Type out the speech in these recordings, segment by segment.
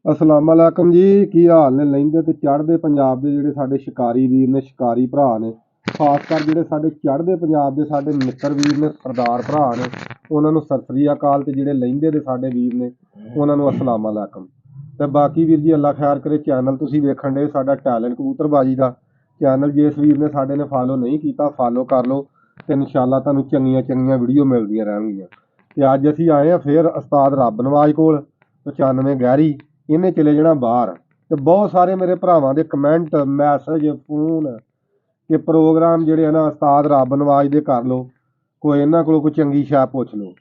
ਅਸਲਾਮ ਅਲੈਕਮ ਜੀ। ਕੀ ਹਾਲ ਨੇ? ਲਹਿੰਦੇ ਤੇ ਚੜ੍ਹਦੇ ਪੰਜਾਬ ਦੇ ਜਿਹੜੇ ਸਾਡੇ ਸ਼ਿਕਾਰੀ ਵੀਰ ਨੇ, ਸ਼ਿਕਾਰੀ ਭਰਾ ਨੇ, ਖਾਸ ਕਰ ਜਿਹੜੇ ਸਾਡੇ ਚੜ੍ਹਦੇ ਪੰਜਾਬ ਦੇ ਸਾਡੇ ਮਿੱਤਰ ਵੀਰ ਨੇ, ਸਰਦਾਰ ਭਰਾ ਨੇ, ਉਹਨਾਂ ਨੂੰ ਸਤਿ ਸ੍ਰੀ ਅਕਾਲ। ਤੇ ਜਿਹੜੇ ਲਹਿੰਦੇ ਦੇ ਸਾਡੇ ਵੀਰ ਨੇ ਉਹਨਾਂ ਨੂੰ ਅਸਲਾਮ ਅਲੈਕਮ। ਤੇ ਬਾਕੀ ਵੀਰ ਜੀ ਅੱਲਾ ਖੈਰ ਕਰੇ। ਚੈਨਲ ਤੁਸੀਂ ਵੇਖਣ ਦੇ ਸਾਡਾ ਟੈਲੈਂਟ ਕਬੂਤਰਬਾਜੀ ਦਾ ਚੈਨਲ, ਜਿਸ ਵੀਰ ਨੇ ਸਾਡੇ ਨੇ ਫਾਲੋ ਨਹੀਂ ਕੀਤਾ ਫਾਲੋ ਕਰ ਲਓ ਤੇ ਇਨਸ਼ਾਅੱਲਾ ਤੁਹਾਨੂੰ ਚੰਗੀਆਂ ਚੰਗੀਆਂ ਵੀਡੀਓ ਮਿਲਦੀਆਂ ਰਹਿਣਗੀਆਂ। ਤੇ ਅੱਜ ਅਸੀਂ ਆਏ ਆ ਫਿਰ ਉਸਤਾਦ ਰੱਬ ਨਵਾਜ ਕੋਲ 95 ਗਹਿਰੀ। ਇਹਨੇ ਚਲੇ ਜਾਣਾ ਬਾਹਰ। ਤੇ ਬਹੁਤ ਸਾਰੇ ਮੇਰੇ ਭਰਾਵਾਂ ਦੇ ਕਮੈਂਟ, ਮੈਸੇਜ, ਫੋਨ ਕਿ ਪ੍ਰੋਗਰਾਮ ਜਿਹੜੇ ਆ ਨਾ ਉਸਤਾਦ ਰੱਬ ਨਵਾਜ ਦੇ ਕਰ ਲਓ, ਕੋਈ ਇਹਨਾਂ ਕੋਲੋਂ ਕੋਈ ਚੰਗੀ ਸ਼ੈ ਪੁੱਛ ਲਓ।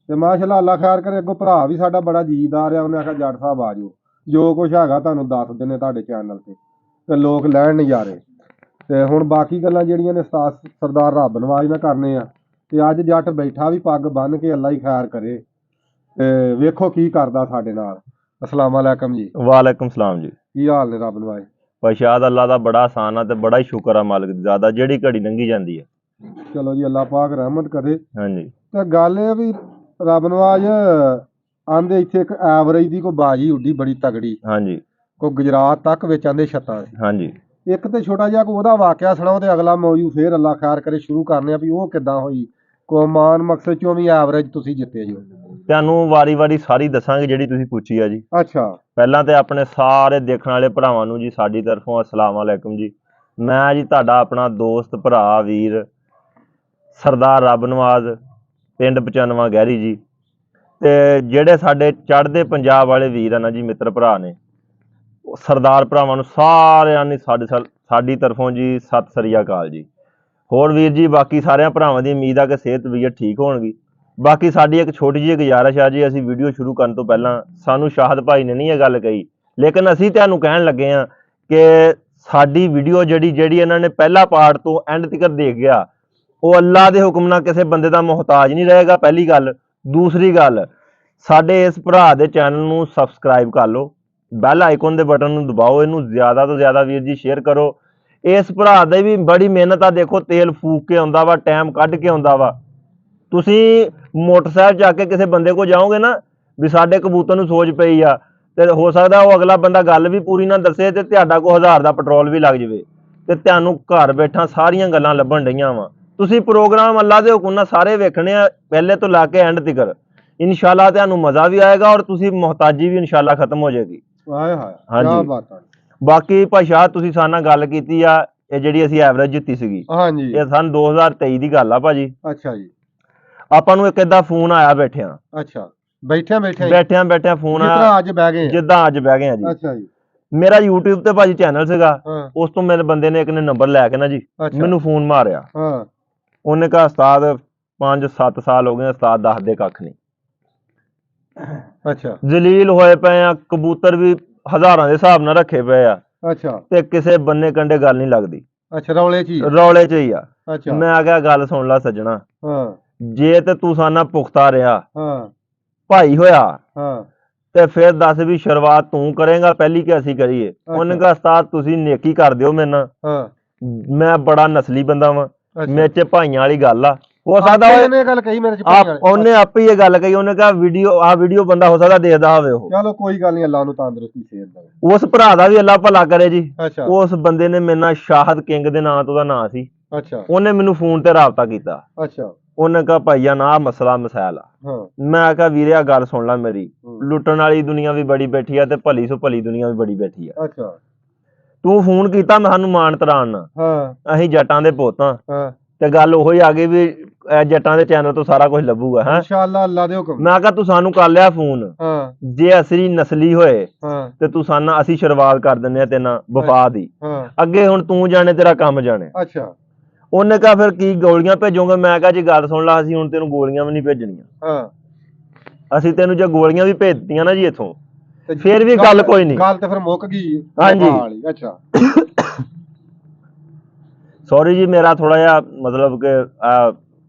ਤੇ ਮਾਸ਼ਾਅੱਲਾ ਅੱਲਾ ਖੈਰ ਕਰੇ। ਅੱਗੋਂ ਭਰਾ ਵੀ ਸਾਡਾ ਬੜਾ ਜੀਦਾਰ ਆ, ਉਹਨੇ ਆਖਿਆ ਜੱਟ ਸਾਹਿਬ ਆ ਜਾਓ, ਜੋ ਕੁਛ ਹੈਗਾ ਤੁਹਾਨੂੰ ਦੱਸ ਦਿੰਦੇ ਤੁਹਾਡੇ ਚੈਨਲ ਤੇ ਲੋਕ ਲੈਣ ਨਜ਼ਾਰੇ। ਤੇ ਹੁਣ ਬਾਕੀ ਗੱਲਾਂ ਜਿਹੜੀਆਂ ਨੇ ਉਸਤਾਦ ਸਰਦਾਰ ਰੱਬ ਨਵਾਜ ਨਾਲ ਕਰਨੇ ਆ। ਤੇ ਅੱਜ ਜੱਟ ਬੈਠਾ ਵੀ ਪੱਗ ਬੰਨ੍ਹ ਕੇ, ਅੱਲਾ ਹੀ ਖੈਰ ਕਰੇ। ਤੇ ਵੇਖੋ ਕੀ ਕਰਦਾ ਸਾਡੇ ਨਾਲ। ਅਸਲਾਮ ਅਲੈਕਮ ਜੀ। ਵਾਲੇਕੁਮ ਸਲਾਮ ਜੀ। ਕੀ ਹਾਲ ਨੇ ਰੱਬ ਨਵਾਜ? ਪਰਸ਼ਾਦ ਅੱਲਾ ਦਾ ਬੜਾ ਆਸਾਨ ਆ ਤੇ ਬੜਾ ਹੀ ਸ਼ੁਕਰ ਆ ਮਾਲਕ ਦੀ ਜ਼ਾਦਾ, ਜਿਹੜੀ ਘੜੀ ਲੰਘੀ ਜਾਂਦੀ ਹੈ। ਚਲੋ ਜੀ ਅੱਲਾ ਪਾਕ ਰਹਿਮਤ ਕਰੇ। ਹਾਂਜੀ। ਤੇ ਗੱਲ ਇਹ ਵੀ ਰੱਬ ਨਵਾਜ ਆਂਦੇ ਇੱਥੇ ਇੱਕ ਐਵਰੇਜ ਦੀ ਕੋਈ ਬਾਜੀ ਉੱਡੀ ਬੜੀ ਤਗੜੀ, ਹਾਂਜੀ ਕੋਈ ਗੁਜਰਾਤ ਤੱਕ ਵਿੱਚ ਆਂਦੇ ਛੱਤਾਂ। ਹਾਂਜੀ। ਇੱਕ ਤੇ ਛੋਟਾ ਜਿਹਾ ਕੋਈ ਉਹਦਾ ਵਾਕਿਆ ਸੁਣਾਓ ਤੇ ਅਗਲਾ ਮੌਜੂ ਫੇਰ ਅੱਲਾ ਖੈਰ ਕਰੇ ਸ਼ੁਰੂ ਕਰਨੇ ਆ ਵੀ ਉਹ ਕਿੱਦਾਂ ਹੋਈ। ਕੋ ਮਾਨ ਮਕਸਦ ਚੋਂ ਵੀ ਐਵਰੇਜ ਤੁਸੀਂ ਜਿੱਤੇ ਜੋ। ਤੁਹਾਨੂੰ ਵਾਰੀ ਵਾਰੀ ਸਾਰੀ ਦੱਸਾਂਗੇ ਜਿਹੜੀ ਤੁਸੀਂ ਪੁੱਛੀ ਆ ਜੀ। ਅੱਛਾ। ਪਹਿਲਾਂ ਤੇ ਆਪਣੇ ਸਾਰੇ ਦੇਖਣ ਵਾਲੇ ਭਰਾਵਾਂ ਨੂੰ ਜੀ ਸਾਡੀ ਤਰਫੋਂ ਅਸਲਾਮ ਅਲੈਕਮ ਜੀ। ਮੈਂ ਜੀ ਤੁਹਾਡਾ ਆਪਣਾ ਦੋਸਤ ਭਰਾ ਵੀਰ ਸਰਦਾਰ ਰੱਬ ਨਵਾਜ਼, ਪਿੰਡ 95 ਗਹਿਰੀ ਜੀ। ਤੇ ਜਿਹੜੇ ਸਾਡੇ ਚੜ੍ਹਦੇ ਪੰਜਾਬ ਵਾਲੇ ਵੀਰ ਆ ਨਾ ਜੀ, ਮਿੱਤਰ ਭਰਾ ਨੇ, ਸਰਦਾਰ ਭਰਾਵਾਂ ਨੂੰ ਸਾਰਿਆਂ ਨੇ ਸਾਡੀ ਤਰਫੋਂ ਜੀ ਸਤਿ ਸ੍ਰੀ ਅਕਾਲ ਜੀ। ਹੋਰ ਵੀਰ ਜੀ ਬਾਕੀ ਸਾਰਿਆਂ ਭਰਾਵਾਂ ਦੀ ਉਮੀਦ ਆ ਕਿ ਸਿਹਤ ਤਬੀਅਤ ਠੀਕ ਹੋਣਗੀ। ਬਾਕੀ ਸਾਡੀ ਇੱਕ ਛੋਟੀ ਜਿਹੀ ਗੁਜ਼ਾਰਿਸ਼ ਆ ਜੀ, ਅਸੀਂ ਵੀਡੀਓ ਸ਼ੁਰੂ ਕਰਨ ਤੋਂ ਪਹਿਲਾਂ, ਸਾਨੂੰ ਸ਼ਾਹਦ ਭਾਈ ਨੇ ਨਹੀਂ ਇਹ ਗੱਲ ਕਹੀ, ਲੇਕਿਨ ਅਸੀਂ ਤੁਹਾਨੂੰ ਕਹਿਣ ਲੱਗੇ ਹਾਂ ਕਿ ਸਾਡੀ ਵੀਡੀਓ ਜਿਹੜੀ ਇਹਨਾਂ ਨੇ ਪਹਿਲਾ ਪਾਰਟ ਤੋਂ ਐਂਡ ਤੱਕ ਦੇਖ ਗਿਆ, ਉਹ ਅੱਲਾ ਦੇ ਹੁਕਮ ਨਾਲ ਕਿਸੇ ਬੰਦੇ ਦਾ ਮੁਹਤਾਜ ਨਹੀਂ ਰਹੇਗਾ, ਪਹਿਲੀ ਗੱਲ। ਦੂਸਰੀ ਗੱਲ, ਸਾਡੇ ਇਸ ਭਰਾ ਦੇ ਚੈਨਲ ਨੂੰ ਸਬਸਕ੍ਰਾਈਬ ਕਰ ਲਓ, ਬੈਲ ਆਈਕਨ ਦੇ ਬਟਨ ਨੂੰ ਦਬਾਓ, ਇਹਨੂੰ ਜ਼ਿਆਦਾ ਤੋਂ ਜ਼ਿਆਦਾ ਵੀਰ ਜੀ ਸ਼ੇਅਰ ਕਰੋ। ਇਸ ਭਰਾ ਦੀ ਵੀ ਬੜੀ ਮਿਹਨਤ ਆ, ਦੇਖੋ ਤੇਲ ਫੂਕ ਕੇ ਆਉਂਦਾ ਵਾ, ਟਾਈਮ ਕੱਢ ਕੇ ਆਉਂਦਾ ਵਾ। ਤੁਸੀਂ ਮੋਟਰਸਾਈਕਲ ਜਾ ਕੇ ਕਿਸੇ ਬੰਦੇ ਕੋਲ ਜਾਓਗੇ ਨਾ ਵੀ ਸਾਡੇ ਕਬੂਤਰ ਨੂੰ ਸੋਚ ਪਈ ਆ, ਤੇ ਹੋ ਸਕਦਾ ਉਹ ਅਗਲਾ ਬੰਦਾ ਗੱਲ ਵੀ ਪੂਰੀ ਨਾ ਦੱਸੇ ਤੇ ਤੁਹਾਡਾ ਕੋਈ 1000 ਦਾ ਪੈਟਰੋਲ ਵੀ ਲੱਗ ਜਾਵੇ, ਤੇ ਤੁਹਾਨੂੰ ਘਰ ਬੈਠਾ ਸਾਰੀਆਂ ਗੱਲਾਂ ਲੱਭਣ ਡਈਆਂ ਵਾ। ਤੁਸੀਂ ਪ੍ਰੋਗਰਾਮ ਅੱਲਾ ਦੇ ਹੁਕਮ ਨਾਲ ਸਾਰੇ ਵੇਖਣੇ ਆ, ਪਹਿਲੇ ਤੋਂ ਲਾ ਕੇ ਐਂਡ ਤੱਕ। ਇਨਸ਼ਾਅੱਲਾ ਤੁਹਾਨੂੰ ਮਜ਼ਾ ਵੀ ਆਏਗਾ ਔਰ ਤੁਸੀਂ ਮੁਹਤਾਜੀ ਵੀ ਇਨਸ਼ਾਅੱਲਾ ਖਤਮ ਹੋ ਜਾਏਗੀ। ਹਾਏ ਹਾਏ ਹਾਂਜੀ। ਕੀ ਬਾਤ ਹੈ। ਬਾਕੀ ਭਾਸ਼ਾ ਤੁਸੀਂ ਸਾਡੇ ਨਾਲ ਗੱਲ ਕੀਤੀ ਆ, ਇਹ ਜਿਹੜੀ ਅਸੀਂ ਐਵਰੇਜ ਜਿੱਤੀ ਸੀਗੀ, ਹਾਂਜੀ। ਇਹ ਸਨ 2023 ਦੀ ਗੱਲ ਆ ਭਾਜੀ। ਅੱਛਾ ਜੀ। ਆਪਾਂ ਨੂੰ ਇੱਕ ਏਦਾਂ ਫੋਨ ਆਇਆ ਬੈਠਿਆਂ ਬੈਠਿਆਂ ਫੋਨ ਆਇਆ, ਅੱਜ ਬਹਿ ਗਏ ਜਿੱਦਾਂ ਅੱਜ ਬਹਿ ਗਏ ਆ ਜੀ। ਅੱਛਾ ਜੀ। ਮੇਰਾ YouTube ਤੇ ਭਾਜੀ ਚੈਨਲ ਸੀਗਾ, ਹਾਂ। ਉਸ ਤੋਂ ਮੇਰੇ ਬੰਦੇ ਨੇ ਇੱਕ ਨੇ ਨੰਬਰ ਲੈ ਕੇ ਨਾ ਜੀ ਮੈਨੂੰ ਫੋਨ ਮਾਰਿਆ। ਹਾਂ। ਉਹਨੇ ਕਿਹਾ ਉਸਤਾਦ 5-7 ਸਾਲ ਹੋ ਗਏ, ਉਸਤਾਦ ਦੱਸਦੇ ਕੱਖ ਨਹੀਂ। ਅੱਛਾ। ਜਲੀਲ ਹੋਏ ਪਏ ਆ, ਕਬੂਤਰ ਵੀ ਹਜ਼ਾਰਾਂ ਦੇ ਹਿਸਾਬ ਨਾਲ ਰੱਖੇ ਪਏ ਆ। ਅੱਛਾ। ਤੇ ਕਿਸੇ ਬੰਨੇ ਕੰਡੇ ਗੱਲ ਨਹੀਂ ਲੱਗਦੀ। ਅੱਛਾ, ਰੌਲੇ 'ਚ ਹੀ ਆ। ਅੱਛਾ। ਮੈਂ ਆ ਗਿਆ, ਗੱਲ ਸੁਣ ਲੈ ਸੱਜਣਾ, ਹਾਂ। ਜੇ ਤੇ ਤੂੰ ਸਾਨਾ ਪੁਖਤਾ ਰਿਹਾ, ਹਾਂ, ਭਾਈ ਹੋਇਆ, ਹਾਂ, ਤੇ ਫਿਰ ਦੱਸ ਵੀ ਸ਼ੁਰੂਆਤ ਤੂੰ ਕਰੇਗਾ ਪਹਿਲੀ ਕਿ ਅਸੀਂ ਕਰੀਏ? ਉਹਨੇ ਕਿਹਾ ਉਸਤਾਦ ਤੁਸੀਂ ਨੇਕੀ ਕਰ ਦਿਓ ਮੇਰੇ ਨਾਲ, ਹਾਂ, ਮੈਂ ਬੜਾ ਨਸਲੀ ਬੰਦਾ ਵਾਂ, ਮੇਰੇ 'ਚ ਭਾਈਆਂ ਵਾਲੀ ਗੱਲ ਆ। ਹੋ ਸਕਦਾ ਉਹਨੇ ਗੱਲ ਕਹੀ ਮੇਰੇ 'ਚ ਭਾਈਆਂ ਵਾਲੀ, ਉਹਨੇ ਆਪੇ ਇਹ ਗੱਲ ਕਹੀ। ਉਹਨੇ ਕਿਹਾ ਵੀਡੀਓ ਬੰਦਾ ਹੋ ਸਕਦਾ ਦੇਖਦਾ ਹੋਵੇ ਉਹ। ਚਲੋ ਕੋਈ ਗੱਲ ਨਹੀਂ, ਅੱਲਾ ਨੂੰ ਤੰਦਰੁਸਤੀ ਸਿਹਤ ਦੇਵੇ। ਉਸ ਭਰਾ ਦਾ ਵੀ ਅੱਲਾ ਭਲਾ ਕਰੇ ਜੀ। ਅੱਛਾ। ਉਸ ਬੰਦੇ ਨੇ ਮੇਰੇ ਨਾਲ ਸ਼ਾਹਦ ਕਿੰਗ ਦੇ ਨਾਂ ਤੋਂ ਉਹਦਾ ਨਾਂ ਸੀ। ਅੱਛਾ। ਉਹਨੇ ਮੈਨੂੰ ਫੋਨ ਤੇ ਰਾਬਤਾ ਕੀਤਾ। ਅੱਛਾ। ਉਹਨੇ ਕਿਹਾ ਭਾਈਆ ਨਾ ਮਸਲਾ ਮਸਾਇਲ ਆ। ਹਾਂ। ਮੈਂ ਕਿਹਾ ਵੀਰੇ ਆ ਗੱਲ ਸੁਣ ਲੈ ਮੇਰੀ, ਲੁੱਟਣ ਵਾਲੀ ਦੁਨੀਆ ਵੀ ਬੜੀ ਬੈਠੀ ਆ ਤੇ ਭਲੀ ਸੋ ਭਲੀ ਦੁਨੀਆ ਵੀ ਬੜੀ ਬੈਠੀ ਆ। ਅੱਛਾ। ਤੂੰ ਫੋਨ ਕੀਤਾ ਮੈਂ ਸਾਨੂੰ ਮਾਣ ਤਰਾਣ ਨਾਲ, ਹਾਂ, ਅਸੀਂ ਜੱਟਾਂ ਦੇ ਪੁੱਤ ਆ। ਹਾਂ, ਤੇ ਗੱਲ ਉਹੀ ਆ ਗਈ ਵੀ ਜੱਟਾਂ ਦੇ ਚੈਨਲ ਤੋਂ ਸਾਰਾ ਕੁਝ ਲੱਭੂਗਾ। ਹੈ ਇਨਸ਼ਾਅੱਲਾ ਅੱਲਾ ਦੇ ਹੁਕਮ। ਮੈਂ ਕਿਹਾ ਤੂੰ ਸਾਨੂੰ ਕਰ ਲਿਆ ਫੋਨ, ਹਾਂ, ਜੇ ਅਸਲੀ ਨਸਲੀ ਹੋਏ ਹਾਂ, ਤੇ ਤੂੰ ਸਾਨੂੰ, ਅਸੀਂ ਸ਼ੁਰੂਆਤ ਕਰ ਦਿੰਦੇ ਆ ਤੇਨਾਂ ਵਫਾ ਦੀ। ਹਾਂ, ਅੱਗੇ ਹੁਣ ਤੂੰ ਜਾਣੇ ਤੇਰਾ ਕੰਮ ਜਾਣੇ। ਅੱਛਾ। ਉਹਨੇ ਕਿਹਾ ਫਿਰ ਕੀ ਗੋਲੀਆਂ ਭੇਜੋਗੇ? ਮੈਂ ਕਿਹਾ ਜੀ ਗੱਲ ਸੁਣ ਲਾ, ਅਸੀਂ ਹੁਣ ਤੈਨੂੰ ਗੋਲੀਆਂ ਵੀ ਨਹੀਂ ਭੇਜਣੀਆਂ। ਹਾਂ। ਅਸੀਂ ਤੈਨੂੰ ਜੇ ਗੋਲੀਆਂ ਵੀ ਭੇਜ ਦਿੱਤੀਆਂ ਨਾ ਜੀ ਇੱਥੋਂ, ਫਿਰ ਵੀ ਗੱਲ ਕੋਈ ਨਹੀਂ। ਗੱਲ ਤੇ ਫਿਰ ਮੁੱਕ ਗਈ। ਹਾਂਜੀ। ਅੱਛਾ। ਸੌਰੀ ਜੀ, ਮੇਰਾ ਥੋੜਾ ਜਿਹਾ ਮਤਲਬ ਕਿ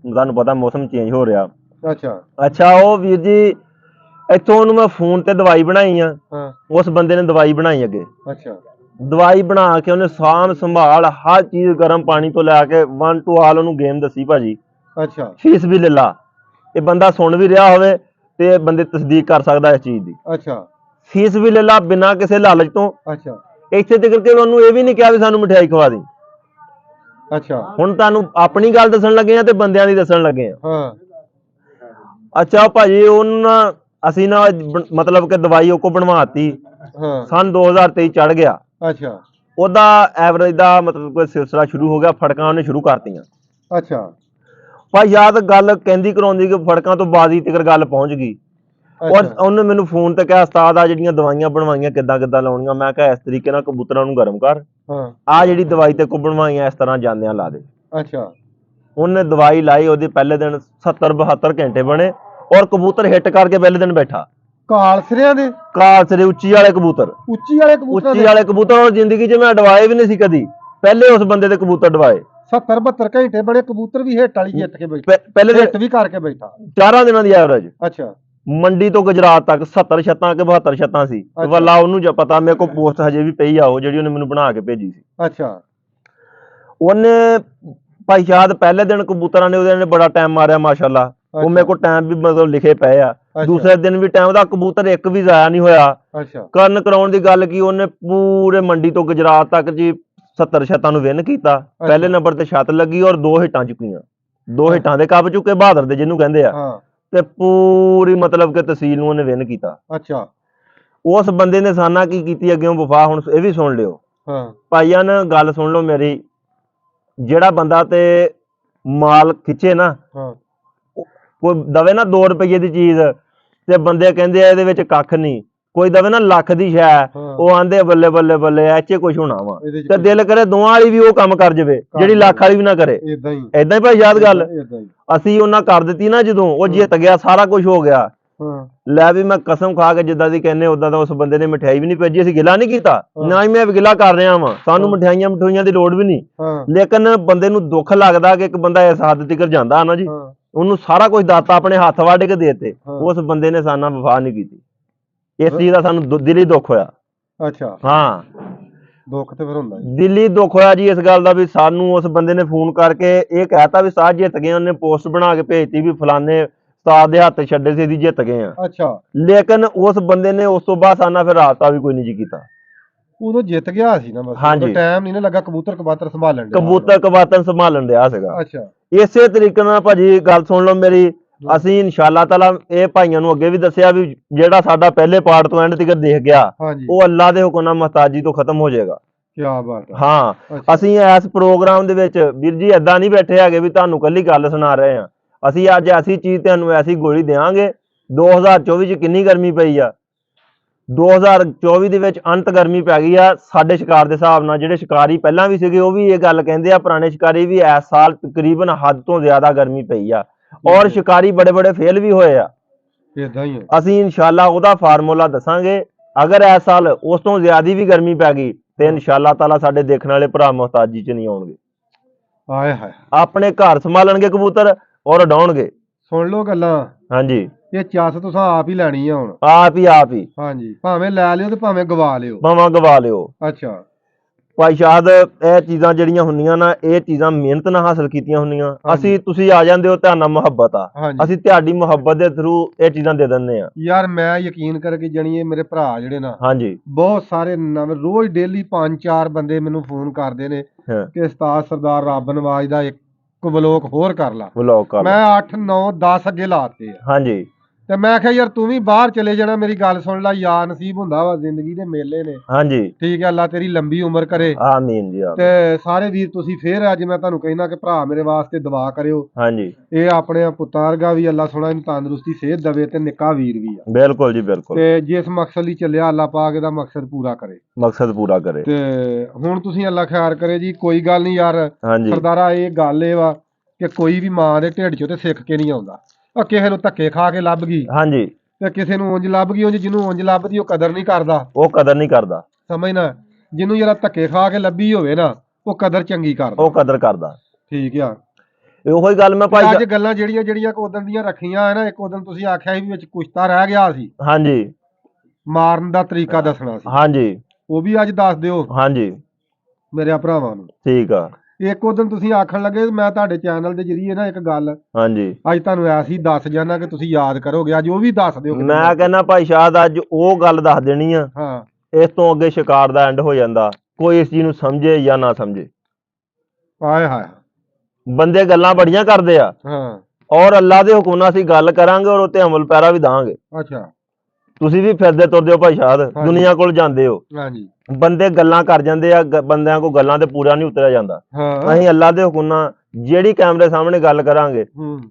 ਤੁਹਾਨੂੰ ਪਤਾ ਮੌਸਮ ਚੇਂਜ ਹੋ ਰਿਹਾ। ਅੱਛਾ। ਉਹ ਵੀਰ ਜੀ ਇੱਥੋਂ ਉਹਨੂੰ ਮੈਂ ਫੋਨ ਤੇ ਦਵਾਈ ਬਣਾਈ ਆ। ਉਸ ਬੰਦੇ ਨੇ ਦਵਾਈ ਬਣਾਈ ਅੱਗੇ। ਅੱਛਾ। ਦਵਾਈ ਬਣਾ ਕੇ ਉਹਨੇ ਸਾਂਭ ਸੰਭਾਲ ਹਰ ਚੀਜ਼, ਗਰਮ ਪਾਣੀ ਤੋਂ ਲੈ ਕੇ 1 to all ਉਹਨੂੰ ਗੇਮ ਦੱਸੀ ਭਾਜੀ। ਅੱਛਾ। ਫੀਸ ਵੀ ਲੈ ਲਾ। ਇਹ ਬੰਦਾ ਸੁਣ ਵੀ ਰਿਹਾ ਹੋਵੇ ਤੇ ਬੰਦੇ ਤਸਦੀਕ ਕਰ ਸਕਦਾ ਇਸ ਚੀਜ਼ ਦੀ। ਅੱਛਾ। ਫੀਸ ਵੀ ਲੈ ਲਾ ਬਿਨਾਂ ਕਿਸੇ ਲਾਲਚ ਤੋਂ। ਅੱਛਾ ਇੱਥੇ ਤੱਕ ਕਿ ਉਹਨੂੰ ਇਹ ਵੀ ਨਹੀਂ ਕਿਹਾ ਵੀ ਸਾਨੂੰ ਮਠਿਆਈ ਖਵਾ ਦੀ। ਅੱਛਾ ਹੁਣ ਤੁਹਾਨੂੰ ਆਪਣੀ ਗੱਲ ਦੱਸਣ ਲੱਗੇ ਆ ਤੇ ਬੰਦਿਆਂ ਦੀ ਦੱਸਣ ਲੱਗੇ ਆ। ਹਾਂ ਅੱਛਾ ਭਾਜੀ ਉਹਨਾਂ ਅਸੀਂ ਨਾ ਮਤਲਬ ਕਿ ਦਵਾਈ ਉਹ ਕੋ ਬਣਵਾਤੀ। ਹਾਂ ਸਨ 2023 ਚੜ ਗਿਆ। ਅੱਛਾ ਉਹਦਾ ਐਵਰੇਜ ਦਾ ਮਤਲਬ ਕੋਈ ਸਿਲਸਿਲਾ ਸ਼ੁਰੂ ਹੋ ਗਿਆ, ਫੜਕਾਂ ਉਹਨੇ ਸ਼ੁਰੂ ਕਰਤੀਆਂ। ਅੱਛਾ ਭਾਈ ਯਾਦ ਗੱਲ ਕਹਿੰਦੀ ਕਰਾਉਂਦੀ ਕਿ ਫੜਕਾਂ ਤੋਂ ਬਾਜ਼ੀ ਤੱਕ ਗੱਲ ਪਹੁੰਚ ਗਈ। ਔਰ ਉਹਨੇ ਮੈਨੂੰ ਫੋਨ ਤੇ ਕਿਹਾ ਉਸਤਾਦ ਆ ਜਿਹੜੀਆਂ ਦਵਾਈਆਂ ਬਣਵਾਈਆਂ ਕਿੱਦਾਂ ਕਿੱਦਾਂ ਲਾਉਣੀਆਂ। ਮੈਂ ਕਿਹਾ ਇਸ ਤਰੀਕੇ ਨਾਲ ਕਬੂਤਰਾਂ ਨੂੰ ਗਰਮ ਕਰ, ਹਾਂ ਆ ਜਿਹੜੀ ਦਵਾਈ ਤੇ ਕੋ ਬਣਵਾਈਆਂ ਇਸ ਤਰ੍ਹਾਂ ਜਾਂਦਿਆਂ ਲਾ ਦੇ। ਅੱਛਾ ਉਹਨੇ ਦਵਾਈ ਲਾਈ, ਉਹਦੇ ਪਹਿਲੇ ਦਿਨ 70-72 ਘੰਟੇ ਬਣੇ ਔਰ ਕਬੂਤਰ ਹਿੱਟ ਕਰਕੇ ਪਹਿਲੇ ਦਿਨ ਬੈਠਾ। ਕਾਲਸਰਿਆਂ ਦੇ ਕਾਲਸਰੇ ਉੱਚੀ ਵਾਲੇ ਕਬੂਤਰ, ਉੱਚੀ ਵਾਲੇ ਕਬੂਤਰ ਉੱਚੀ ਵਾਲੇ ਕਬੂਤਰ ਔਰ ਜ਼ਿੰਦਗੀ 'ਚ ਮੈਂ ਡਵਾਏ ਵੀ ਨਹੀਂ ਸੀ ਕਦੀ, ਪਹਿਲੇ ਉਸ ਬੰਦੇ ਦੇ ਕਬੂਤਰ ਡਵਾਏ। 70-72 ਘੰਟੇ ਬੜੇ ਕਬੂਤਰ ਵੀ ਹਿੱਟ ਵਾਲੀ ਜਿੱਤ ਕੇ ਬੈਠਾ, ਪਹਿਲੇ ਹਿੱਟ ਵੀ ਕਰਕੇ ਬੈਠਾ 4 ਦਿਨਾਂ ਦੀ ਐਵਰੇਜ। ਅੱਛਾ ਮੰਡੀ ਤੋਂ ਗੁਜਰਾਤ ਤੱਕ 70 ਛੱਤਾਂ ਕਿ 72 ਛੱਤਾਂ ਸੀ। ਵੱਲਾ ਉਹਨੂੰ ਜੋ ਪਤਾ, ਮੇਰੇ ਕੋਲ ਪੋਸਟ ਹਜੇ ਵੀ ਪਈ ਆ ਉਹ ਜਿਹੜੀ ਉਹਨੇ ਮੈਨੂੰ ਬਣਾ ਕੇ ਭੇਜੀ ਸੀ। ਅੱਛਾ ਉਹਨੇ ਭਾਈ ਸ਼ਾਇਦ ਪਹਿਲੇ ਦਿਨ ਕਬੂਤਰਾਂ ਨੇ ਉਹਦੇ ਨੇ ਬੜਾ ਟਾਈਮ ਮਾਰਿਆ ਮਾਸ਼ਾਅੱਲਾ। ਉਹ ਮੇਰੇ ਕੋਲ ਟਾਈਮ ਵੀ ਮਤਲਬ ਲਿਖੇ ਪਏ ਆ। ਦੂਸਰੇ ਦਿਨ ਵੀ ਟਾਈਮ ਉਹਦਾ ਕਬੂਤਰ ਇੱਕ ਵੀ ਜ਼ਾਇਆ ਨਹੀਂ ਹੋਇਆ। ਅੱਛਾ ਕਰਨ ਕਰਾਉਣ ਦੀ ਗੱਲ ਕੀ, ਉਹਨੇ ਪੂਰੇ ਮੰਡੀ ਤੋਂ ਗੁਜਰਾਤ ਤੱਕ ਜੀ 70 ਛੱਤਾਂ ਨੂੰ ਵਿਨ ਕੀਤਾ। ਪਹਿਲੇ ਨੰਬਰ ਤੇ ਛੱਤ ਲੱਗੀ ਔਰ 2 ਹਿੱਟਾਂ ਚੁੱਕੀਆਂ, 2 ਹਿੱਟਾਂ ਦੇ ਕੱਪ ਚੁੱਕੇ ਬਹਾਦਰ ਦੇ ਜਿਹਨੂੰ ਕਹਿੰਦੇ ਆ। ਤੇ ਪੂਰੀ ਮਤਲਬ ਕਿ ਤਹਿਸੀਲ ਨੂੰ ਉਹਨੇ ਵਿਨ ਕੀਤਾ। ਅੱਛਾ ਉਸ ਬੰਦੇ ਨੇ ਸਾਨਾ ਕੀ ਕੀਤੀ ਅੱਗੇੋਂ ਵਫਾ, ਹੁਣ ਇਹ ਵੀ ਸੁਣ ਲਿਓ। ਹਾਂ ਭਾਈਆਂ ਨੇ ਗੱਲ ਸੁਣ ਲਓ ਮੇਰੀ, ਜਿਹੜਾ ਬੰਦਾ ਤੇ ਮਾਲ ਖਿੱਚੇ ਨਾ, ਹਾਂ ਕੋਈ ਦਵੇ ਨਾ 2 ਰੁਪਏ ਦੀ ਚੀਜ਼ ਤੇ ਬੰਦੇ ਕਹਿੰਦੇ ਆ ਇਹਦੇ ਵਿੱਚ ਕੱਖ ਨਹੀਂ, ਕੋਈ ਦਵੇ ਨਾ ਲੱਖ ਦੀ ਸ਼ੈ, ਉਹ ਆਂਦੇ ਬੱਲੇ ਬੱਲੇ ਬੱਲੇ ਐਚੇ ਕੁਛ ਹੋਣਾ ਵਾ। ਤੇ ਦਿਲ ਕਰੇ ਦੋਵਾਂ ਵਾਲੀ ਵੀ ਉਹ ਕੰਮ ਕਰ ਜਾਵੇ ਜਿਹੜੀ ਲੱਖ ਵਾਲੀ ਵੀ ਨਾ ਕਰੇ। ਏਦਾਂ ਹੀ ਭਾਈ ਯਾਦ ਗੱਲ ਅਸੀਂ ਉਹਨਾਂ ਕਰ ਦਿੱਤੀ ਨਾ, ਜਦੋਂ ਉਹ ਜਿੱਤ ਗਿਆ ਸਾਰਾ ਕੁਝ ਹੋ ਗਿਆ। ਲੈ ਵੀ ਮੈਂ ਕਸਮ ਖਾ ਕੇ ਜਿੱਦਾਂ ਦੀ ਕਹਿੰਦੇ ਉਦਾਂ ਦਾ ਉਸ ਬੰਦੇ ਨੇ ਮਠਿਆਈ ਵੀ ਨਹੀਂ ਭੇਜੀ। ਅਸੀਂ ਗਿਲਾ ਨਹੀਂ ਕੀਤਾ, ਨਾ ਹੀ ਮੈਂ ਗਿਲਾ ਕਰ ਰਿਹਾ ਵਾਂ, ਸਾਨੂੰ ਮਠਿਆਈਆਂ ਮਠੂਈਆਂ ਦੀ ਲੋੜ ਵੀ ਨਹੀਂ। ਲੇਕਿਨ ਬੰਦੇ ਨੂੰ ਦੁੱਖ ਲੱਗਦਾ ਕਿ ਇੱਕ ਬੰਦਾ ਇਸ ਹੱਦ ਤੱਕ ਜਾਂਦਾ ਨਾ ਜੀ, ਉਹਨੂੰ ਸਾਰਾ ਕੁਝ ਦਾਤਾ ਆਪਣੇ ਹੱਥ ਵੱਢ ਕੇ ਦੇਤੇ, ਉਸ ਬੰਦੇ ਨੇ ਸਾਨਾ ਵਫਾ ਨਹੀਂ ਕੀਤੀ। ਇਸ ਚੀਜ਼ ਦਾ ਸਾਨੂੰ ਦਿਲੀ ਦੁੱਖ ਹੋਇਆ। ਅੱਛਾ ਹਾਂ ਦੁੱਖ ਤੇ ਫਿਰ ਹੁੰਦਾ ਦਿਲੀ ਦੁੱਖ ਹੋਇਆ ਜੀ ਇਸ ਗੱਲ ਦਾ ਵੀ ਸਾਨੂੰ ਉਸ ਬੰਦੇ ਨੇ ਫੋਨ ਕਰਕੇ ਇਹ ਕਹਿਤਾ ਵੀ ਸਾਹ ਜਿੱਤ ਗਏ। ਉਹਨੇ ਪੋਸਟ ਬਣਾ ਕੇ ਭੇਜਤੀ ਵੀ ਫਲਾਣੇ ਉਸਤਾਦ ਦੇ ਹੱਥ ਛੱਡੇ ਸੀ, ਜਿੱਤ ਗਏ ਆ। ਅੱਛਾ ਲੇਕਿਨ ਉਸ ਬੰਦੇ ਨੇ ਉਸ ਤੋਂ ਬਾਅਦ ਸਾਨਾ ਫਿਰ ਰਾਬਤਾ ਵੀ ਕੋਈ ਨਹੀਂ ਜੀ ਕੀਤਾ। ਉਦੋਂ ਜਿੱਤ ਗਿਆ ਸੀ ਨਾ, ਬਸ ਟਾਈਮ ਨਹੀਂ ਨਾ ਲੱਗਾ ਕਬੂਤਰ ਕਬਾਤਰ ਸੰਭਾਲਣ ਦੇ, ਕਬੂਤਰ ਕਬਾਤਰ ਸੰਭਾਲਣ ਡਿਆ ਸੀਗਾ। ਅੱਛਾ ਇਸੇ ਤਰੀਕੇ ਨਾਲ ਭਾਜੀ ਗੱਲ ਸੁਣ ਲਓ ਮੇਰੀ, ਅਸੀਂ ਇਨਸ਼ਾਅੱਲਾ ਤਾਲਾ ਇਹ ਭਾਈਆਂ ਨੂੰ ਅੱਗੇ ਵੀ ਦੱਸਿਆ ਵੀ ਜਿਹੜਾ ਸਾਡਾ ਪਹਿਲੇ ਪਾਰਟ ਤੋਂ ਐਂਡ ਤੱਕ ਦੇਖ ਗਿਆ ਉਹ ਅੱਲਾ ਦੇ ਹੁਕਮ ਨਾਲ ਮੁਹਤਾਜੀ ਤੋਂ ਖਤਮ ਹੋ ਜਾਏਗਾ। ਕੀ ਬਾਤ ਹੈ। ਹਾਂ ਅਸੀਂ ਇਸ ਪ੍ਰੋਗਰਾਮ ਦੇ ਵਿੱਚ ਵੀਰ ਜੀ ਏਦਾਂ ਨਹੀਂ ਬੈਠੇ ਹੈਗੇ ਵੀ ਤੁਹਾਨੂੰ ਕੱਲੀ ਗੱਲ ਸੁਣਾ ਰਹੇ ਆ। ਅਸੀਂ ਅੱਜ ਐਸੀ ਚੀਜ਼ ਤੁਹਾਨੂੰ ਐਸੀ ਗੋਲੀ ਦੇਵਾਂਗੇ। 2024 ਚ ਕਿੰਨੀ ਗਰਮੀ ਪਈ ਆ, 2024 ਦੇ ਵਿੱਚ ਅੰਤ ਗਰਮੀ ਪੈ ਗਈ ਆ ਸਾਡੇ ਸ਼ਿਕਾਰ ਦੇ ਹਿਸਾਬ ਨਾਲ। ਜਿਹੜੇ ਸ਼ਿਕਾਰੀ ਪਹਿਲਾਂ ਵੀ ਸੀਗੇ ਉਹ ਵੀ ਇਹ ਗੱਲ ਕਹਿੰਦੇ ਆ, ਪੁਰਾਣੇ ਸ਼ਿਕਾਰੀ ਵੀ ਇਸ ਸਾਲ ਤਕਰੀਬਨ ਹੱਦ ਤੋਂ ਜ਼ਿਆਦਾ ਗਰਮੀ ਪਈ ਆ ਔਰ ਸ਼ਿਕਾਰੀ ਬੜੇ ਬੜੇ ਫੇਲ ਵੀ ਹੋਏ ਆ। ਇਦਾਂ ਹੀ ਅਸੀਂ ਇਨਸ਼ਾਅੱਲਾ ਉਹਦਾ ਫਾਰਮੂਲਾ ਦੱਸਾਂਗੇ। ਅਗਰ ਇਸ ਸਾਲ ਉਸ ਤੋਂ ਜ਼ਿਆਦਾ ਵੀ ਗਰਮੀ ਪੈ ਗਈ ਤੇ ਇਨਸ਼ਾਅੱਲਾ ਤਾਲਾ ਸਾਡੇ ਦੇਖਣ ਵਾਲੇ ਭਰਾ ਮੁਹਤਾਜੀ ਚ ਨਹੀਂ ਆਉਣਗੇ। ਹਾਏ ਹਾਏ ਆਪਣੇ ਘਰ ਸੰਭਾਲਣਗੇ ਕਬੂਤਰ ਔਰ ਉਡਾਉਣਗੇ। ਸੁਣ ਲਓ ਗੱਲਾਂ। ਹਾਂਜੀ ਇਹ ਚੱਸ ਤੁਸੀਂ ਆਪ ਹੀ ਲੈਣੀ ਆ ਹੁਣ, ਆਪ ਹੀ ਹਾਂਜੀ, ਭਾਵੇਂ ਲੈ ਲਿਓ ਤੇ ਭਾਵੇਂ ਗਵਾ ਲਿਓ। ਅੱਛਾ ਭਾਈ ਸ਼ਾਦ ਇਹ ਚੀਜ਼ਾਂ ਜਿਹੜੀਆਂ ਹੁੰਦੀਆਂ ਨਾ, ਇਹ ਚੀਜ਼ਾਂ ਮਿਹਨਤ ਨਾਲ ਹਾਸਲ ਕੀਤੀਆਂ ਹੁੰਦੀਆਂ। ਅਸੀਂ ਤੁਸੀਂ ਆ ਜਾਂਦੇ ਹੋ ਤੁਹਾਡਾ ਮੁਹੱਬਤ ਆ, ਅਸੀਂ ਤੁਹਾਡੀ ਮੁਹੱਬਤ ਦੇ ਥਰੂ ਇਹ ਚੀਜ਼ਾਂ ਦੇ ਦਿੰਦੇ ਆ। ਯਾਰ ਮੈਂ ਯਕੀਨ ਕਰਕੇ ਜਾਣੀਏ ਮੇਰੇ ਭਰਾ ਜਿਹੜੇ ਨਾ, ਹਾਂਜੀ ਬਹੁਤ ਸਾਰੇ ਨਵੇਂ ਰੋਜ਼ ਡੇਲੀ 5-4 ਬੰਦੇ ਮੈਨੂੰ ਫੋਨ ਕਰਦੇ ਨੇ ਕਿ ਉਸਤਾਦ ਸਰਦਾਰ ਰੱਬ ਨਵਾਜ਼ ਦਾ ਇੱਕ ਵਲੋਗ ਹੋਰ ਕਰ ਲਾ। ਮੈਂ 8-9-10 ਅੱਗੇ ਲਾਤੇ ਆ। ਹਾਂਜੀ ਤੇ ਮੈਂ ਕਿਹਾ ਯਾਰ ਤੂੰ ਵੀ ਬਾਹਰ ਚਲੇ ਜਾਣਾ, ਮੇਰੀ ਗੱਲ ਸੁਣ ਲੈ, ਯਾਰ ਨਸੀਬ ਹੁੰਦਾ ਵਾ, ਜ਼ਿੰਦਗੀ ਦੇ ਮੇਲੇ ਨੇ। ਹਾਂਜੀ ਠੀਕ ਹੈ, ਅੱਲਾ ਤੇਰੀ ਲੰਬੀ ਉਮਰ ਕਰੇ, ਆਮੀਨ ਜੀ। ਤੇ ਸਾਰੇ ਵੀਰ ਤੁਸੀਂ ਫੇਰ ਅੱਜ ਮੈਂ ਤੁਹਾਨੂੰ ਕਹਿਣਾ ਕਿ ਭਰਾ ਮੇਰੇ ਵਾਸਤੇ ਦੁਆ ਕਰਿਓ। ਹਾਂਜੀ ਇਹ ਆਪਣੇ ਪੁੱਤਾਂ ਵਰਗਾ ਵੀ ਅੱਲਾ ਸੋਹਣਾ ਇਹਨੂੰ ਤੰਦਰੁਸਤੀ ਸਿਹਤ ਦੇਵੇ ਤੇ ਨਿੱਕਾ ਵੀਰ ਵੀ ਆ। ਬਿਲਕੁਲ ਜੀ ਬਿਲਕੁਲ। ਤੇ ਜਿਸ ਮਕਸਦ ਲਈ ਚੱਲਿਆ ਅੱਲਾ ਪਾਕ ਇਹਦਾ ਮਕਸਦ ਪੂਰਾ ਕਰੇ। ਤੇ ਹੁਣ ਤੁਸੀਂ ਅੱਲਾ ਖੈਰ ਕਰੇ ਜੀ। ਕੋਈ ਗੱਲ ਨਹੀਂ ਯਾਰ ਸਰਦਾਰਾ, ਇਹ ਗੱਲ ਇਹ ਵਾ ਕਿ ਕੋਈ ਵੀ ਮਾਂ ਦੇ ਢਿੱਡ ਚੋਂ ਤੇ ਸਿੱਖ ਕੇ ਨਹੀਂ ਆਉਂਦਾ। ਕਿਸੇ ਨੂੰ ਧੱਕੇ ਖਾ ਕੇ ਲੱਭ ਗਈ, ਹਾਂਜੀ, ਤੇ ਕਿਸੇ ਨੂੰ ਉਂਝ ਲੱਭ ਗਈ। ਜਿਹਨੂੰ ਉਂਝ ਲੱਭਦੀ ਉਹ ਕਦਰ ਨਹੀਂ ਕਰਦਾ, ਸਮਝਣਾ। ਜਿਹਨੂੰ ਜਰਾ ਧੱਕੇ ਖਾ ਕੇ ਲੱਭੀ ਹੋਵੇ ਨਾ, ਉਹ ਕਦਰ ਚੰਗੀ ਕਰਦਾ, ਠੀਕ ਆ। ਉਹੀ ਗੱਲ ਮੈਂ ਭਾਈ ਅੱਜ ਗੱਲਾਂ ਜਿਹੜੀਆਂ ਉਦੋਂ ਦੀਆਂ ਰੱਖੀਆਂ ਹੈ ਨਾ, ਇੱਕ ਉਦੋਂ ਤੁਸੀਂ ਆਖਿਆ ਸੀ ਵਿੱਚ ਕੁਸ਼ਤਾ ਰਹਿ ਗਿਆ ਸੀ, ਹਾਂਜੀ, ਮਾਰਨ ਦਾ ਤਰੀਕਾ ਦੱਸਣਾ ਸੀ, ਹਾਂਜੀ, ਉਹ ਵੀ ਅੱਜ ਦੱਸ ਦਿਓ, ਹਾਂਜੀ, ਮੇਰੇ ਭਰਾਵਾਂ ਨੂੰ। ਠੀਕ ਆ। ਇੱਕ ਉਦੋਂ ਤੁਸੀਂ ਆਖਣ ਲੱਗੇ ਮੈਂ ਤੁਹਾਡੇ ਚੈਨਲ ਦੇ ਜਰੀਏ ਨਾ ਇੱਕ ਗੱਲ ਹਾਂਜੀ ਅੱਜ ਤੁਹਾਨੂੰ ਐਸੀ ਦੱਸ ਜਾਣਾ ਕਿ ਤੁਸੀਂ ਯਾਦ ਕਰੋਗੇ, ਅੱਜ ਉਹ ਵੀ ਦੱਸ ਦਿਓ ਕਿਤੇ ਮੈਂ ਮੌਕੇ। ਕਹਿੰਦਾ ਭਾਈ ਸ਼ਾਦ ਅੱਜ ਉਹ ਗੱਲ ਦੱਸ ਦੇਣੀ ਆ, ਹਾਂ ਇਸ ਤੋਂ ਅੱਗੇ ਸ਼ਿਕਾਰ ਦਾ ਐਂਡ ਹੋ ਜਾਂਦਾ, ਕੋਈ ਇਸ ਚੀਜ਼ ਨੂੰ ਸਮਝੇ ਜਾਂ ਨਾ ਸਮਝੇ। ਆਏ ਹਾਏ ਬੰਦੇ ਗੱਲਾਂ ਬੜੀਆਂ ਕਰਦੇ ਆ ਹਾਂ ਔਰ ਅੱਲਾ ਦੇ ਹੁਕਮ ਨਾਲ ਅਸੀਂ ਗੱਲ ਕਰਾਂਗੇ ਔਰ ਉੱਤੇ ਅਮਲ ਪੈਰਾ ਵੀ ਦਾਂਗੇ। ਅੱਛਾ ਤੁਸੀਂ ਵੀ ਫਿਰਦੇ ਤੁਰਦੇ ਹੋ ਭਾਈ ਸ਼ਾਦ, ਹਾਂਜੀ। ਦੁਨੀਆ ਕੋਲ ਜਾਂਦੇ ਹੋ, ਹਾਂਜੀ ਬੰਦੇ ਗੱਲਾਂ ਕਰ ਜਾਂਦੇ ਆ, ਬੰਦਿਆਂ ਕੋਲ ਗੱਲਾਂ ਤੇ ਪੂਰਾ ਨਹੀਂ ਉਤਰਿਆ ਜਾਂਦਾ। ਹਾਂ ਅਸੀਂ ਅੱਲਾ ਦੇ ਹੁਕਮ ਨਾਲ ਜਿਹੜੀ ਕੈਮਰੇ ਸਾਹਮਣੇ ਗੱਲ ਕਰਾਂਗੇ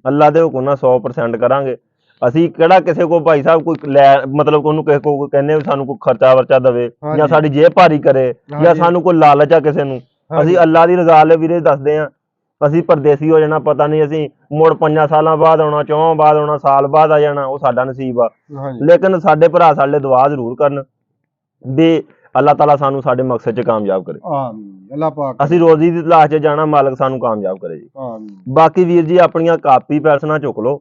ਅੱਲਾ ਦੇ ਹੁਕਮ ਨਾਲ 100% ਕਰਾਂਗੇ। ਅਸੀਂ ਕਿਹੜਾ ਕਿਸੇ ਕੋ ਭਾਈ ਸਾਹਿਬ ਕੋਈ ਲੈ ਮਤਲਬ ਉਹਨੂੰ ਕਿਸੇ ਕੋ ਕਹਿੰਦੇ ਸਾਨੂੰ ਕੋਈ ਖਰਚਾ ਵਰਚਾ ਦੇਵੇ ਜਾਂ ਸਾਡੀ ਜੇਬ ਭਾਰੀ ਕਰੇ ਜਾਂ ਸਾਨੂੰ ਕੋਈ ਲਾਲਚ ਆ ਕਿਸੇ ਨੂੰ। ਅਸੀਂ ਅੱਲਾ ਦੀ ਰਜ਼ਾ ਲਈ ਵੀਰੇ ਦੱਸਦੇ ਆ, ਅਸੀਂ ਪਰਦੇਸੀ ਹੋ ਜਾਣਾ ਪਤਾ ਨਹੀਂ, ਅਸੀਂ ਮੁੜ 5 ਸਾਲਾਂ ਬਾਅਦ ਆਉਣਾ, 4 ਬਾਅਦ ਆਉਣਾ, ਸਾਲ ਬਾਅਦ ਆ ਜਾਣਾ, ਉਹ ਸਾਡਾ ਨਸੀਬ ਆ। ਲੇਕਿਨ ਸਾਡੇ ਭਰਾ ਸਾਡੇ ਦੁਆ ਜ਼ਰੂਰ ਕਰਨ ਵੀ ਅੱਲਾਹ ਤਾਲਾ ਸਾਨੂੰ ਸਾਡੇ ਮਕਸਦ 'ਚ ਕਾਮਯਾਬ ਕਰੇ। ਆਮੀਨ ਅੱਲਾਹ ਪਾਕ। ਅਸੀਂ ਰੋਜ਼ੀ ਦੀ ਤਲਾਸ਼ 'ਚ ਜਾਣਾ, ਮਾਲਕ ਸਾਨੂੰ ਕਾਮਯਾਬ ਕਰੇ ਜੀ। ਆਮੀਨ। ਬਾਕੀ ਵੀਰ ਜੀ ਆਪਣੀਆਂ ਕਾਪੀ ਪੈਨਸਲਾਂ ਚੁੱਕ ਲਓ,